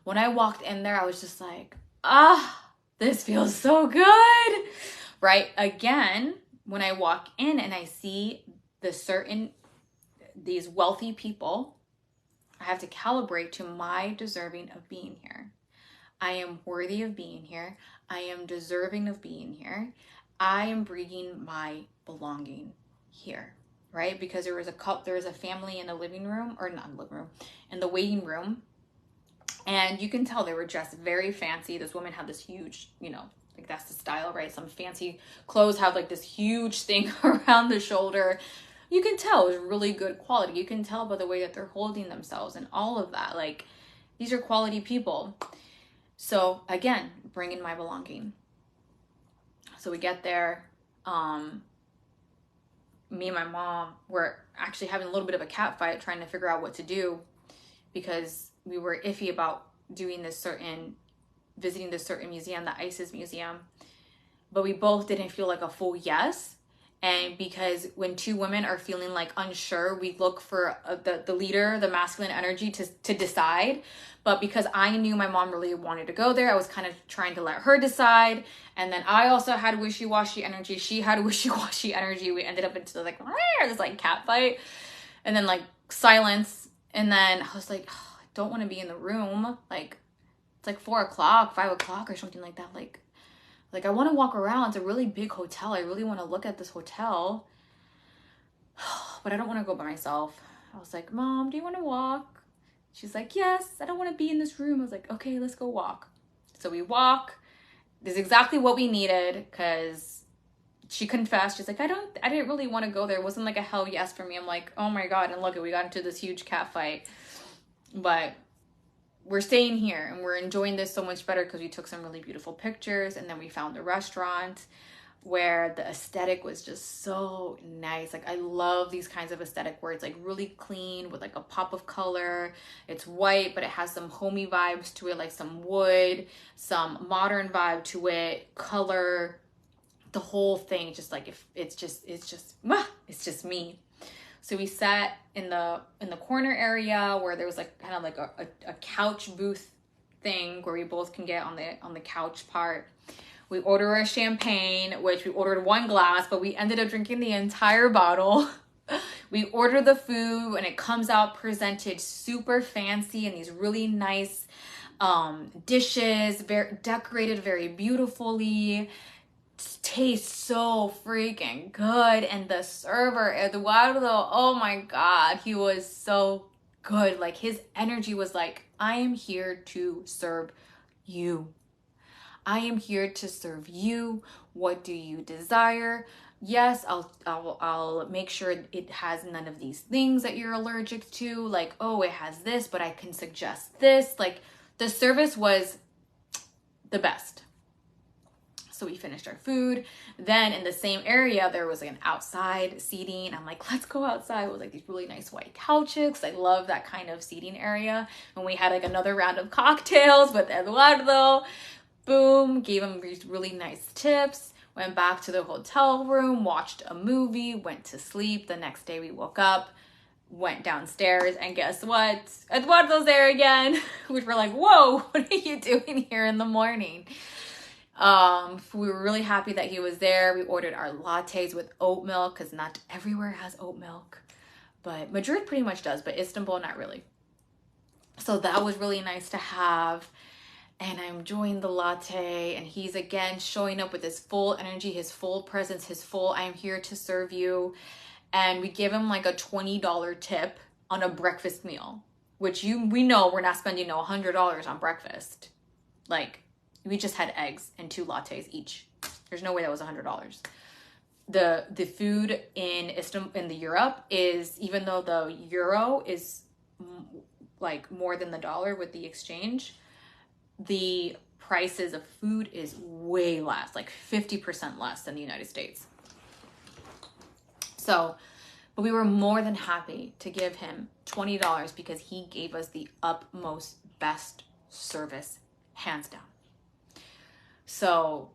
S1: When I walked in there, I was just like, this feels so good, right? Again, when I walk in and I see these wealthy people, I have to calibrate to my deserving of being here. I am worthy of being here. I am deserving of being here. I am bringing my belonging here, right? Because there was a family in the living room, or not in the living room, in the waiting room. And you can tell they were dressed very fancy. This woman had this huge, like that's the style, right? Some fancy clothes have like this huge thing around the shoulder. You can tell it was really good quality. You can tell by the way that they're holding themselves and all of that. Like, these are quality people. So again, bringing my belonging. So we get there, me and my mom were actually having a little bit of a cat fight, trying to figure out what to do, because we were iffy about visiting this certain museum, the ISIS museum, but we both didn't feel like a full yes. And because when two women are feeling like unsure, we look for the leader, the masculine energy to decide. But because I knew my mom really wanted to go there, I was kind of trying to let her decide. And then I also had wishy-washy energy. She had wishy-washy energy. We ended up into this like cat fight, and then like silence. And then I was like, don't want to be in the room. Like, it's like 4 o'clock, 5 o'clock or something like that. Like I want to walk around. It's a really big hotel. I really want to look at this hotel, but I don't want to go by myself. I was like, Mom, do you want to walk? She's like, yes, I don't want to be in this room. I was like, okay, let's go walk. So we walk. This is exactly what we needed, because she confessed. She's like, I didn't really want to go there. It wasn't like a hell yes for me. I'm like, oh my God. And look, we got into this huge cat fight, but we're staying here and we're enjoying this so much better because we took some really beautiful pictures, and then we found a restaurant where the aesthetic was just so nice. Like, I love these kinds of aesthetic where it's like really clean with like a pop of color. It's white, but it has some homey vibes to it, like some wood, some modern vibe to it, color, the whole thing. Just like, if it's just me. So we sat in the corner area where there was like kind of like a couch booth thing where we both can get on the couch part. We order a champagne, which we ordered 1 glass, but we ended up drinking the entire bottle. We order the food and it comes out presented super fancy in these really nice dishes, very decorated very beautifully. Tastes so freaking good. And the server, Eduardo, oh my God, he was so good. Like, his energy was like, I am here to serve you. I am here to serve you. What do you desire? Yes, I'll make sure it has none of these things that you're allergic to. Like, oh, it has this, but I can suggest this. Like, the service was the best. So we finished our food. Then in the same area, there was like an outside seating. I'm like, let's go outside with like these really nice white couches. I love that kind of seating area. And we had like another round of cocktails with Eduardo. Boom, gave him these really nice tips, went back to the hotel room, watched a movie, went to sleep. The next day we woke up, went downstairs, and guess what? Eduardo's there again. We were like, whoa, what are you doing here in the morning? We were really happy that he was there. We ordered our lattes with oat milk because not everywhere has oat milk, but Madrid pretty much does, but Istanbul, not really. So that was really nice to have. And I'm enjoying the latte, and he's again showing up with his full energy, his full presence, his full, I am here to serve you. And we give him like a $20 tip on a breakfast meal, which we know we're not spending $100 on breakfast. Like, we just had eggs and 2 lattes each. There's no way that was $100. The food in Istanbul, in the Europe, is, even though the euro is like more than the dollar with the exchange, the prices of food is way less, like 50% less than the United States. So, but we were more than happy to give him $20 because he gave us the utmost best service, hands down. So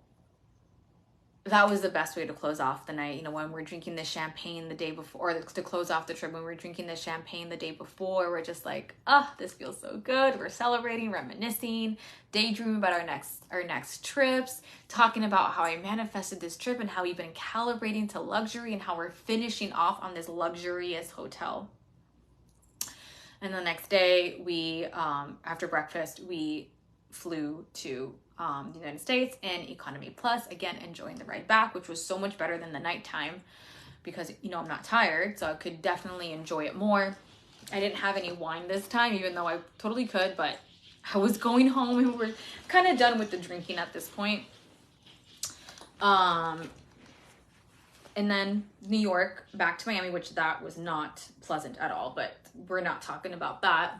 S1: that was the best way to close off the night. You know, when we're drinking the champagne the day before, or to close off the trip, when we're drinking the champagne the day before, we're just like, oh, this feels so good. We're celebrating, reminiscing, daydreaming about our next trips, talking about how I manifested this trip and how we've been calibrating to luxury and how we're finishing off on this luxurious hotel. And the next day, we, after breakfast, we flew to the United States in economy plus, again enjoying the ride back, which was so much better than the nighttime because, you know, I'm not tired, so I could definitely enjoy it more. I didn't have any wine this time, even though I totally could, but I was going home and we're kind of done with the drinking at this point. And then New York back to Miami, which that was not pleasant at all, but we're not talking about that.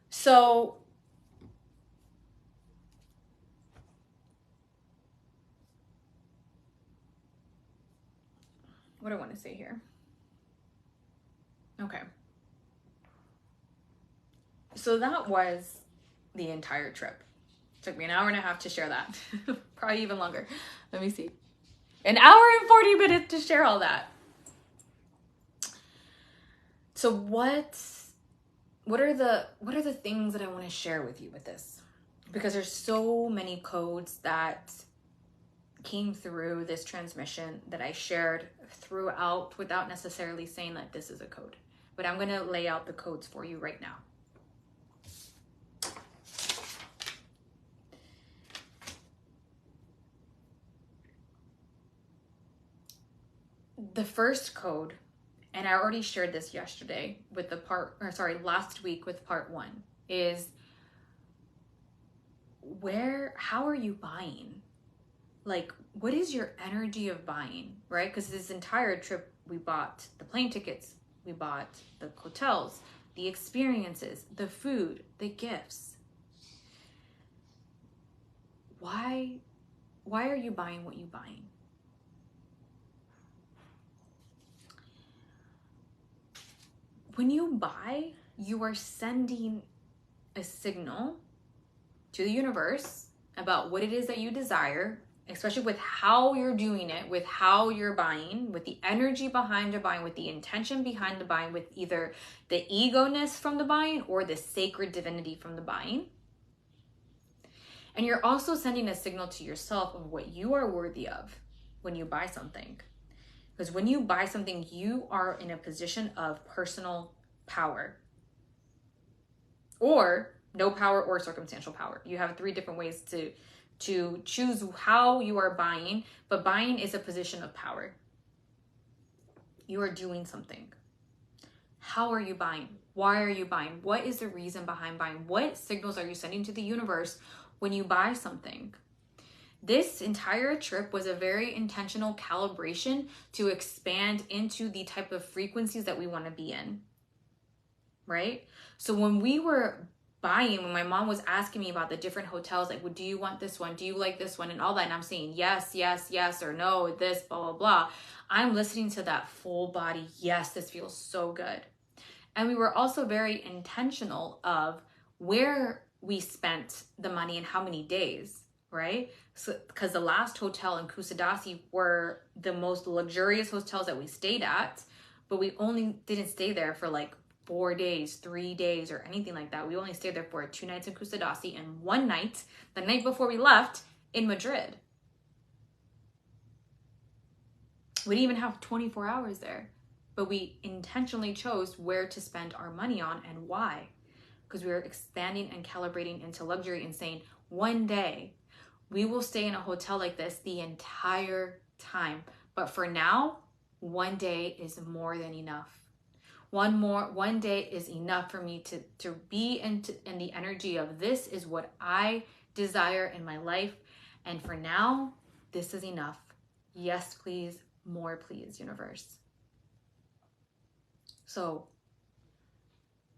S1: So what do I want to say here? Okay. So that was the entire trip. It took me an hour and a half to share that. Probably even longer. Let me see. An hour and 40 minutes to share all that. So what are the things that I want to share with you with this? Because there's so many codes that came through this transmission that I shared throughout without necessarily saying that this is a code. But I'm going to lay out the codes for you right now. the first code, and I already shared this yesterday with last week with part 1, is how are you buying? Like, what is your energy of buying, right? Because this entire trip, we bought the plane tickets, we bought the hotels, the experiences, the food, the gifts. Why are you buying what you're buying? When you buy, you are sending a signal to the universe about what it is that you desire, especially with how you're doing it, with how you're buying, with the energy behind the buying, with the intention behind the buying, with either the ego-ness from the buying or the sacred divinity from the buying. And you're also sending a signal to yourself of what you are worthy of when you buy something. Because when you buy something, you are in a position of personal power. Or no power or circumstantial power. You have 3 different ways to choose how you are buying, but buying is a position of power. You are doing something. How are you buying? Why are you buying? What is the reason behind buying? What signals are you sending to the universe when you buy something? This entire trip was a very intentional calibration to expand into the type of frequencies that we want to be in, right? So when we were buying, when my mom was asking me about the different hotels, like, well, do you want this one? Do you like this one? And all that. And I'm saying yes, yes, yes, or no, this, blah, blah, blah. I'm listening to that full body. Yes, this feels so good. And we were also very intentional of where we spent the money and how many days, right? So, because the last hotel in Kusadasi were the most luxurious hotels that we stayed at, but we only didn't stay there for like 4 days, 3 days, or anything like that. We only stayed there for 2 nights in Kusadasi and 1 night, the night before we left, in Madrid. We didn't even have 24 hours there, but we intentionally chose where to spend our money on and why. Because we were expanding and calibrating into luxury and saying, one day we will stay in a hotel like this the entire time. But for now, 1 day is more than enough. One day is enough for me to be in the energy of this is what I desire in my life. And for now, this is enough. Yes, please. More, please, universe. So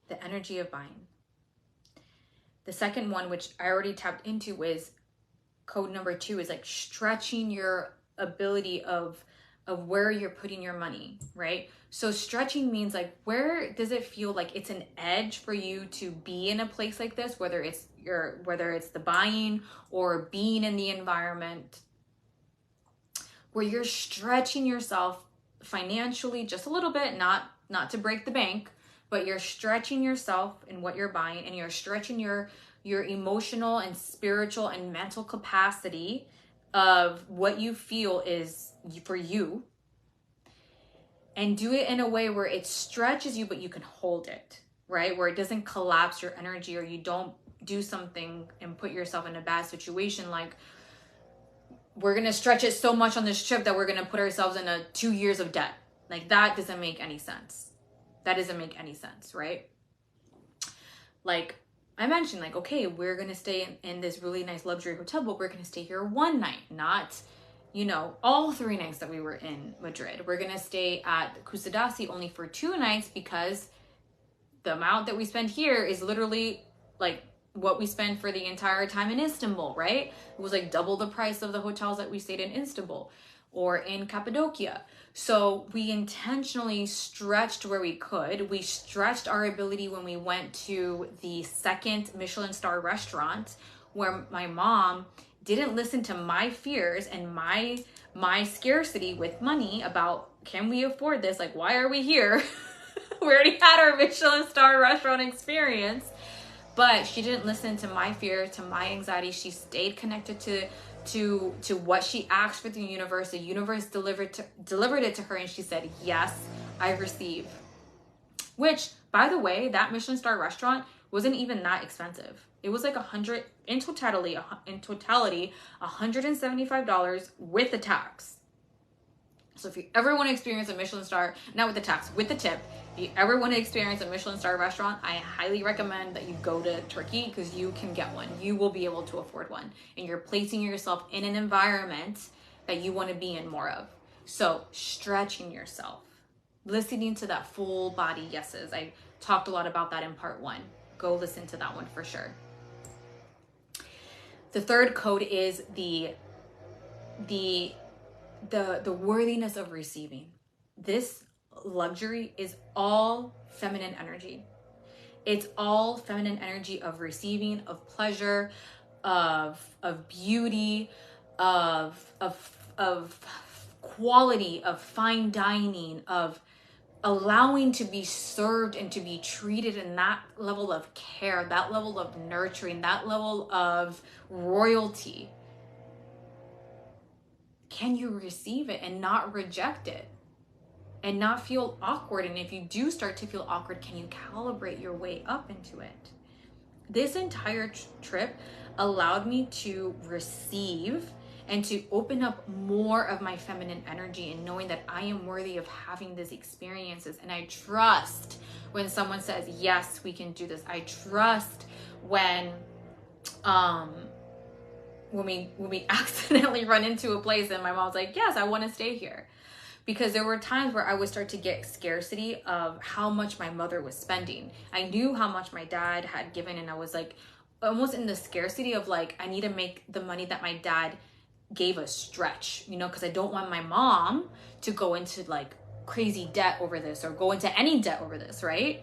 S1: the energy of buying. The second one, which I already tapped into, is code number 2, is like stretching your ability of where you're putting your money, right? So stretching means like, where does it feel like it's an edge for you to be in a place like this, whether it's the buying or being in the environment, where you're stretching yourself financially just a little bit, not to break the bank, but you're stretching yourself in what you're buying, and you're stretching your emotional and spiritual and mental capacity of what you feel is for you, and do it in a way where it stretches you, but you can hold it, right? Where it doesn't collapse your energy, or you don't do something and put yourself in a bad situation. Like, we're going to stretch it so much on this trip that we're going to put ourselves in 2 years of debt. Like, that doesn't make any sense. That doesn't make any sense, right? Like I mentioned, like, okay, we're going to stay in this really nice luxury hotel, but we're going to stay here 1 night, not, all 3 nights that we were in Madrid. We're going to stay at Kusadasi only for 2 nights, because the amount that we spend here is literally like what we spend for the entire time in Istanbul, right? It was like double the price of the hotels that we stayed in Istanbul or in Cappadocia. So we intentionally stretched where we could. We stretched our ability when we went to the 2nd Michelin star restaurant, where my mom didn't listen to my fears and my scarcity with money about, can we afford this? Like, why are we here? We already had our Michelin star restaurant experience. But she didn't listen to my fear, to my anxiety. She stayed connected to what she asked for the universe. The universe delivered it to her, and she said, yes, I receive. Which, by the way, that Michelin star restaurant wasn't even that expensive. It was like in totality, $175 with the tax. So if you ever want to experience a Michelin star, not with the tax, with the tip, if you ever want to experience a Michelin star restaurant, I highly recommend that you go to Turkey, because you can get one. You will be able to afford one. And you're placing yourself in an environment that you want to be in more of. So stretching yourself, listening to that full body yeses. I talked a lot about that in part 1. Go listen to that one for sure. The third code is the worthiness of receiving. This luxury is all feminine energy. It's all feminine energy of receiving, of pleasure, of beauty, of quality, of fine dining, of allowing to be served and to be treated in that level of care, that level of nurturing, that level of royalty. Can you receive it and not reject it and not feel awkward? And if you do start to feel awkward, can you calibrate your way up into it? This entire trip allowed me to receive and to open up more of my feminine energy, and knowing that I am worthy of having these experiences. And I trust when someone says, yes, we can do this. I trust when we accidentally run into a place and my mom's like, yes, I want to stay here. Because there were times where I would start to get scarcity of how much my mother was spending. I knew how much my dad had given, and I was like almost in the scarcity of like, I need to make the money that my dad gave us stretch, you know, because I don't want my mom to go into like crazy debt over this or go into any debt over this, right?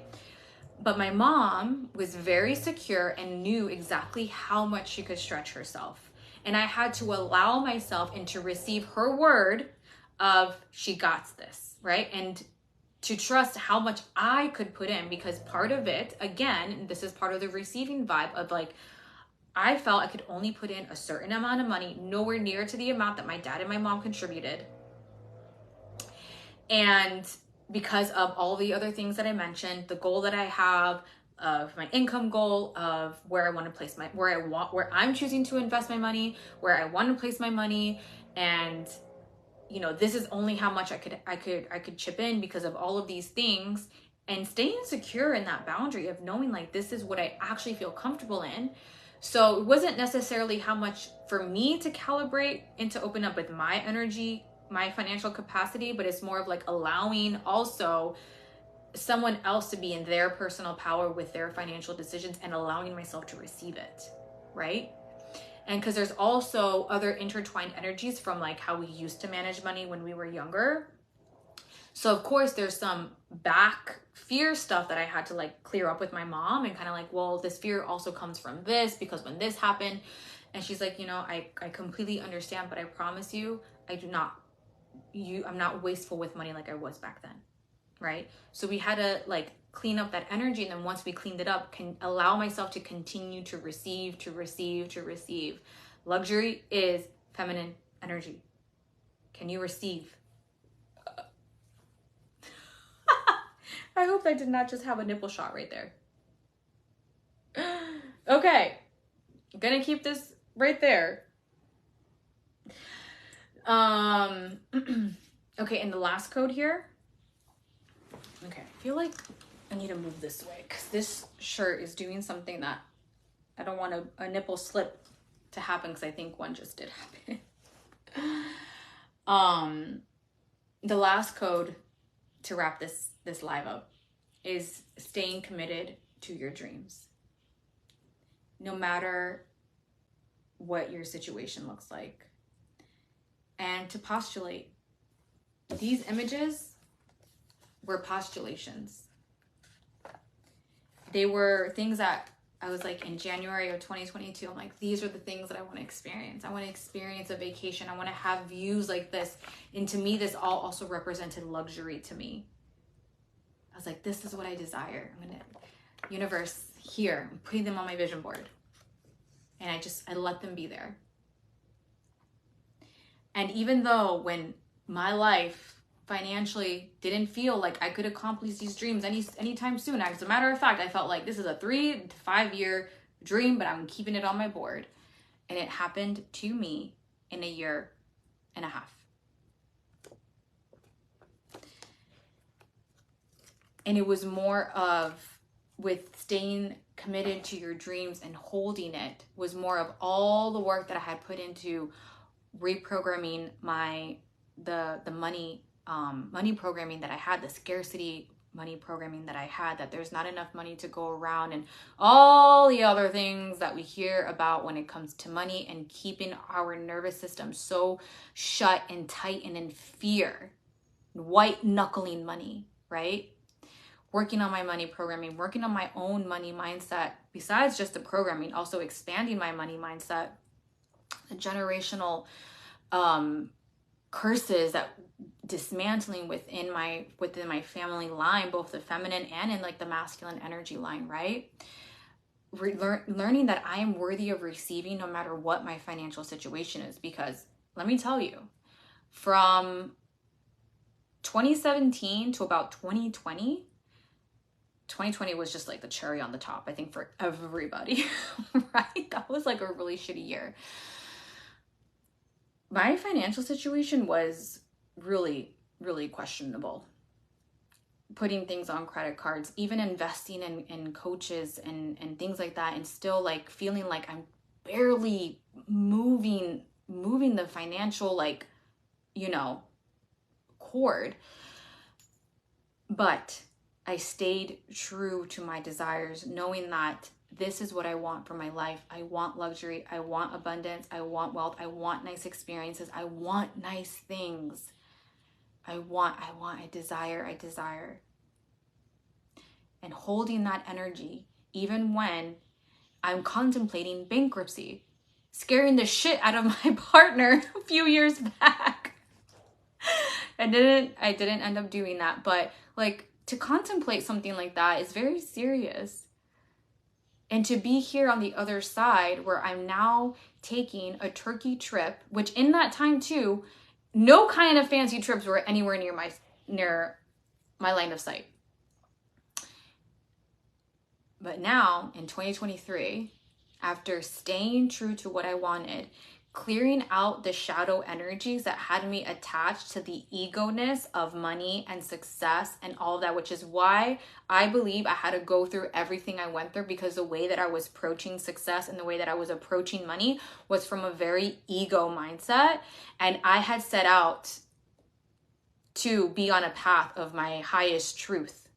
S1: But my mom was very secure and knew exactly how much she could stretch herself. And I had to allow myself and to receive her word of she got this, right? And to trust how much I could put in, because part of it, again, this is part of the receiving vibe of like, I felt I could only put in a certain amount of money, nowhere near to the amount that my dad and my mom contributed. And because of all the other things that I mentioned, the goal that I have of my income goal, of where I want to place where I'm choosing to invest my money, where I want to place my money, and you know, this is only how much I could chip in because of all of these things, and staying secure in that boundary of knowing like this is what I actually feel comfortable in. So it wasn't necessarily how much for me to calibrate and to open up with my energy, my financial capacity, but it's more of like allowing also someone else to be in their personal power with their financial decisions and allowing myself to receive it, right? And because there's also other intertwined energies from like how we used to manage money when we were younger. So of course there's some back fear stuff that I had to like clear up with my mom, and kind of like, well, this fear also comes from this because when this happened. And she's like, you know, I completely understand, but I promise you, I'm not wasteful with money like I was back then, right? So we had to like clean up that energy, and then once we cleaned it up, can allow myself to continue to receive. Luxury is feminine energy. Can you receive? I hope I did not just have a nipple shot right there. Okay, I'm gonna keep this right there. Okay, and the last code here. Okay, I feel like I need to move this way because this shirt is doing something that I don't want a nipple slip to happen, because I think one just did happen. The last code to wrap this live up is staying committed to your dreams. No matter what your situation looks like. And to postulate. These images were postulations. They were things that I was like in January of 2022, I'm like, these are the things that I want to experience. I want to experience a vacation. I want to have views like this. And to me, this all also represented luxury to me. I was like, this is what I desire. I'm going to, universe, here, I'm putting them on my vision board. And I let them be there. And even though when my life financially didn't feel like I could accomplish these dreams anytime soon, as a matter of fact, I felt like this is a 3 to 5 year dream, but I'm keeping it on my board. And it happened to me in a 1.5 years. And it was more of, with staying committed to your dreams and holding it, was more of all the work that I had put into reprogramming the money programming that I had, the scarcity money programming that I had, that there's not enough money to go around, and all the other things that we hear about when it comes to money, and keeping our nervous system so shut and tight and in fear, white knuckling money, right? Working on my money programming, working on my own money mindset, besides just the programming, also expanding my money mindset, the generational curses that dismantling within my family line, both the feminine and in like the masculine energy line, right? Learning that I am worthy of receiving no matter what my financial situation is. Because let me tell you, from 2017 to about 2020 was just like the cherry on the top, I think, for everybody, right? That was like a really shitty year. My financial situation was really, really questionable. Putting things on credit cards, even investing in coaches and things like that, and still like feeling like I'm barely moving the financial, like, cord. But I stayed true to my desires, knowing that this is what I want for my life. I want luxury. I want abundance. I want wealth. I want nice experiences. I want nice things. I desire. And holding that energy, even when I'm contemplating bankruptcy, scaring the shit out of my partner a few years back. I didn't end up doing that, but like, to contemplate something like that is very serious. And to be here on the other side, where I'm now taking a Turkey trip, which in that time too, no kind of fancy trips were anywhere near my line of sight. But now in 2023, after staying true to what I wanted, clearing out the shadow energies that had me attached to the ego-ness of money and success and all of that, which is why I believe I had to go through everything I went through, because the way that I was approaching success and the way that I was approaching money was from a very ego mindset. And I had set out to be on a path of my highest truth.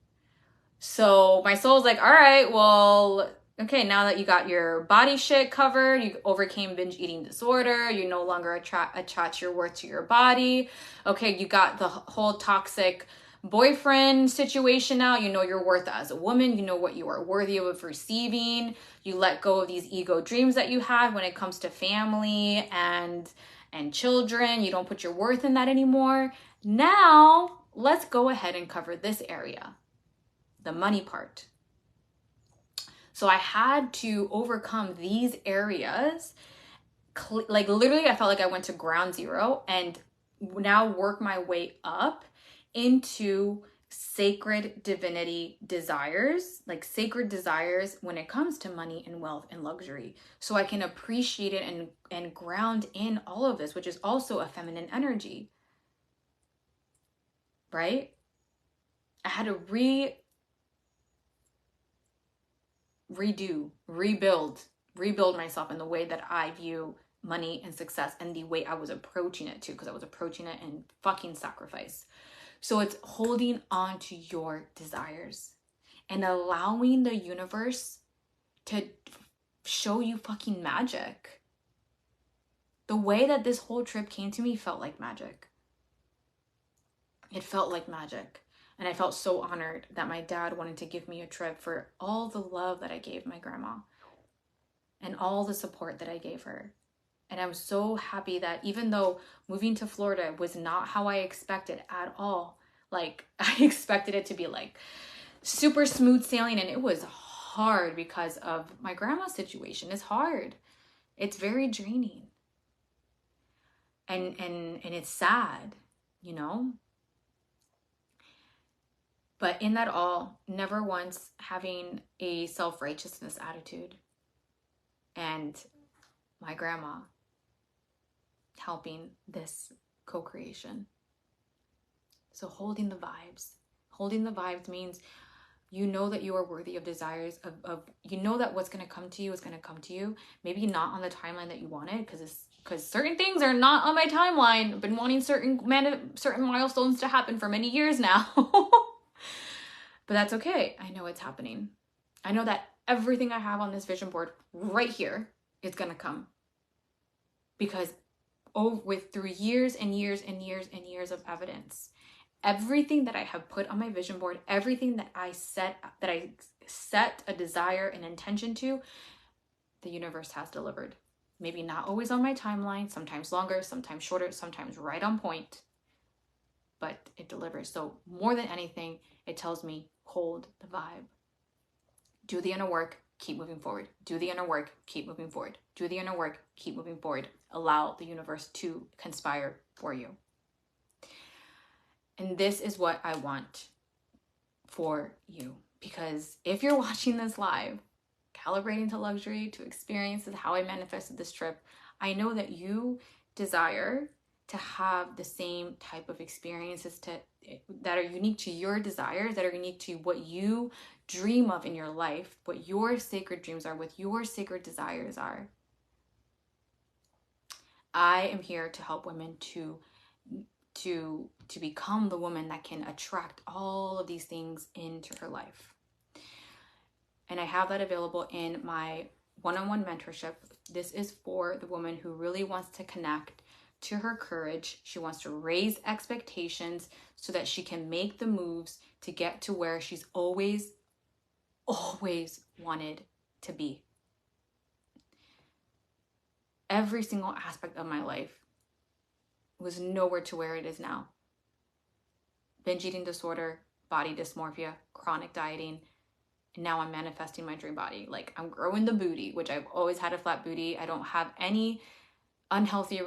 S1: So my soul's like, all right, well, okay, now that you got your body shit covered, you overcame binge eating disorder, you no longer attach your worth to your body. Okay, you got the whole toxic boyfriend situation now. You know your worth as a woman. You know what you are worthy of receiving. You let go of these ego dreams that you had when it comes to family and children. You don't put your worth in that anymore. Now, let's go ahead and cover this area, the money part. So I had to overcome these areas. Like literally, I felt like I went to ground zero and now work my way up into sacred divinity desires, like sacred desires when it comes to money and wealth and luxury. So I can appreciate it and ground in all of this, which is also a feminine energy, right? I had to rebuild myself in the way that I view money and success, and the way I was approaching it too, because I was approaching it in fucking sacrifice. So it's holding on to your desires and allowing the universe to show you fucking magic. The way that this whole trip came to me felt like magic. It felt like magic. And I felt so honored that my dad wanted to give me a trip, for all the love that I gave my grandma and all the support that I gave her. And I'm so happy that even though moving to Florida was not how I expected at all, like I expected it to be like super smooth sailing, and it was hard because of my grandma's situation. It's hard. It's very draining. And it's sad, you know? But in that all, never once having a self-righteousness attitude. And my grandma helping this co-creation. So holding the vibes, Holding the vibes means you know that you are worthy of desires, you know that what's going to come to you is going to come to you. Maybe not on the timeline that you wanted, because certain things are not on my timeline. I've been wanting certain milestones to happen for many years now. But that's okay. I know it's happening. I know that everything I have on this vision board right here is going to come. Because through years and years and years and years of evidence, everything that I have put on my vision board, everything that I set a desire and intention to, the universe has delivered. Maybe not always on my timeline, sometimes longer, sometimes shorter, sometimes right on point, but it delivers. So more than anything, it tells me, hold the vibe. Do the inner work, keep moving forward. Do the inner work, keep moving forward. Do the inner work, keep moving forward. Allow the universe to conspire for you. And this is what I want for you. Because if you're watching this live, Calibrating to Luxury, to experiences, how I manifested this trip, I know that you desire to have the same type of experiences that are unique to your desires, that are unique to what you dream of in your life, what your sacred dreams are, what your sacred desires are. I am here to help women to become the woman that can attract all of these things into her life. And I have that available in my one-on-one mentorship. This is for the woman who really wants to connect to her courage. She wants to raise expectations so that she can make the moves to get to where she's always wanted to be. Every single aspect of my life was nowhere to where it is now. Binge eating disorder, body dysmorphia, chronic dieting, and now I'm manifesting my dream body. Like, I'm growing the booty, which I've always had a flat booty. I don't have any unhealthy,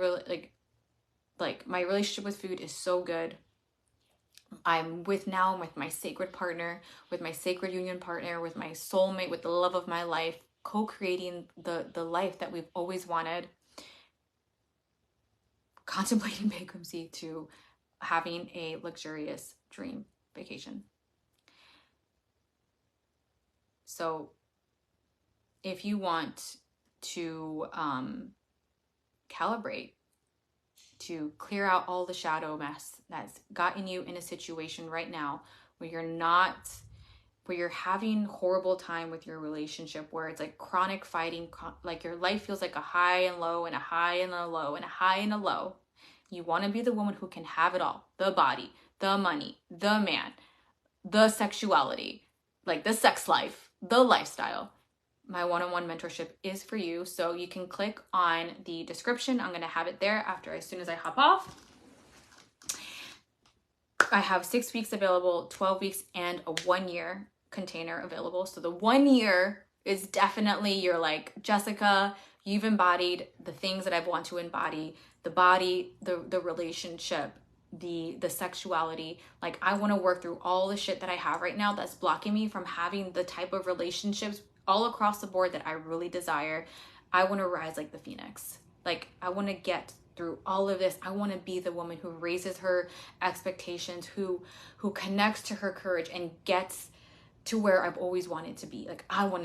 S1: like my relationship with food is so good. I'm with my sacred partner, with my sacred union partner, with my soulmate, with the love of my life, co-creating the life that we've always wanted. Contemplating bankruptcy to having a luxurious dream vacation. So if you want to calibrate, to clear out all the shadow mess that's gotten you in a situation right now where you're having horrible time with your relationship, where it's like chronic fighting, like your life feels like a high and low and a high and a low and a high and a low. You want to be the woman who can have it all: the body, the money, the man, the sexuality, like the sex life, the lifestyle. My one-on-one mentorship is for you. So you can click on the description. I'm going to have it there as soon as I hop off. I have 6 weeks available, 12 weeks, and a 1-year container available. So the 1 year is definitely, you're like, Jessica, you've embodied the things that I want to embody: the body, the relationship, the sexuality. Like, I want to work through all the shit that I have right now that's blocking me from having the type of relationships all across the board that I really desire. I want to rise like the phoenix. Like, I want to get through all of this. I want to be the woman who raises her expectations, who connects to her courage and gets to where I've always wanted to be. Like, I want to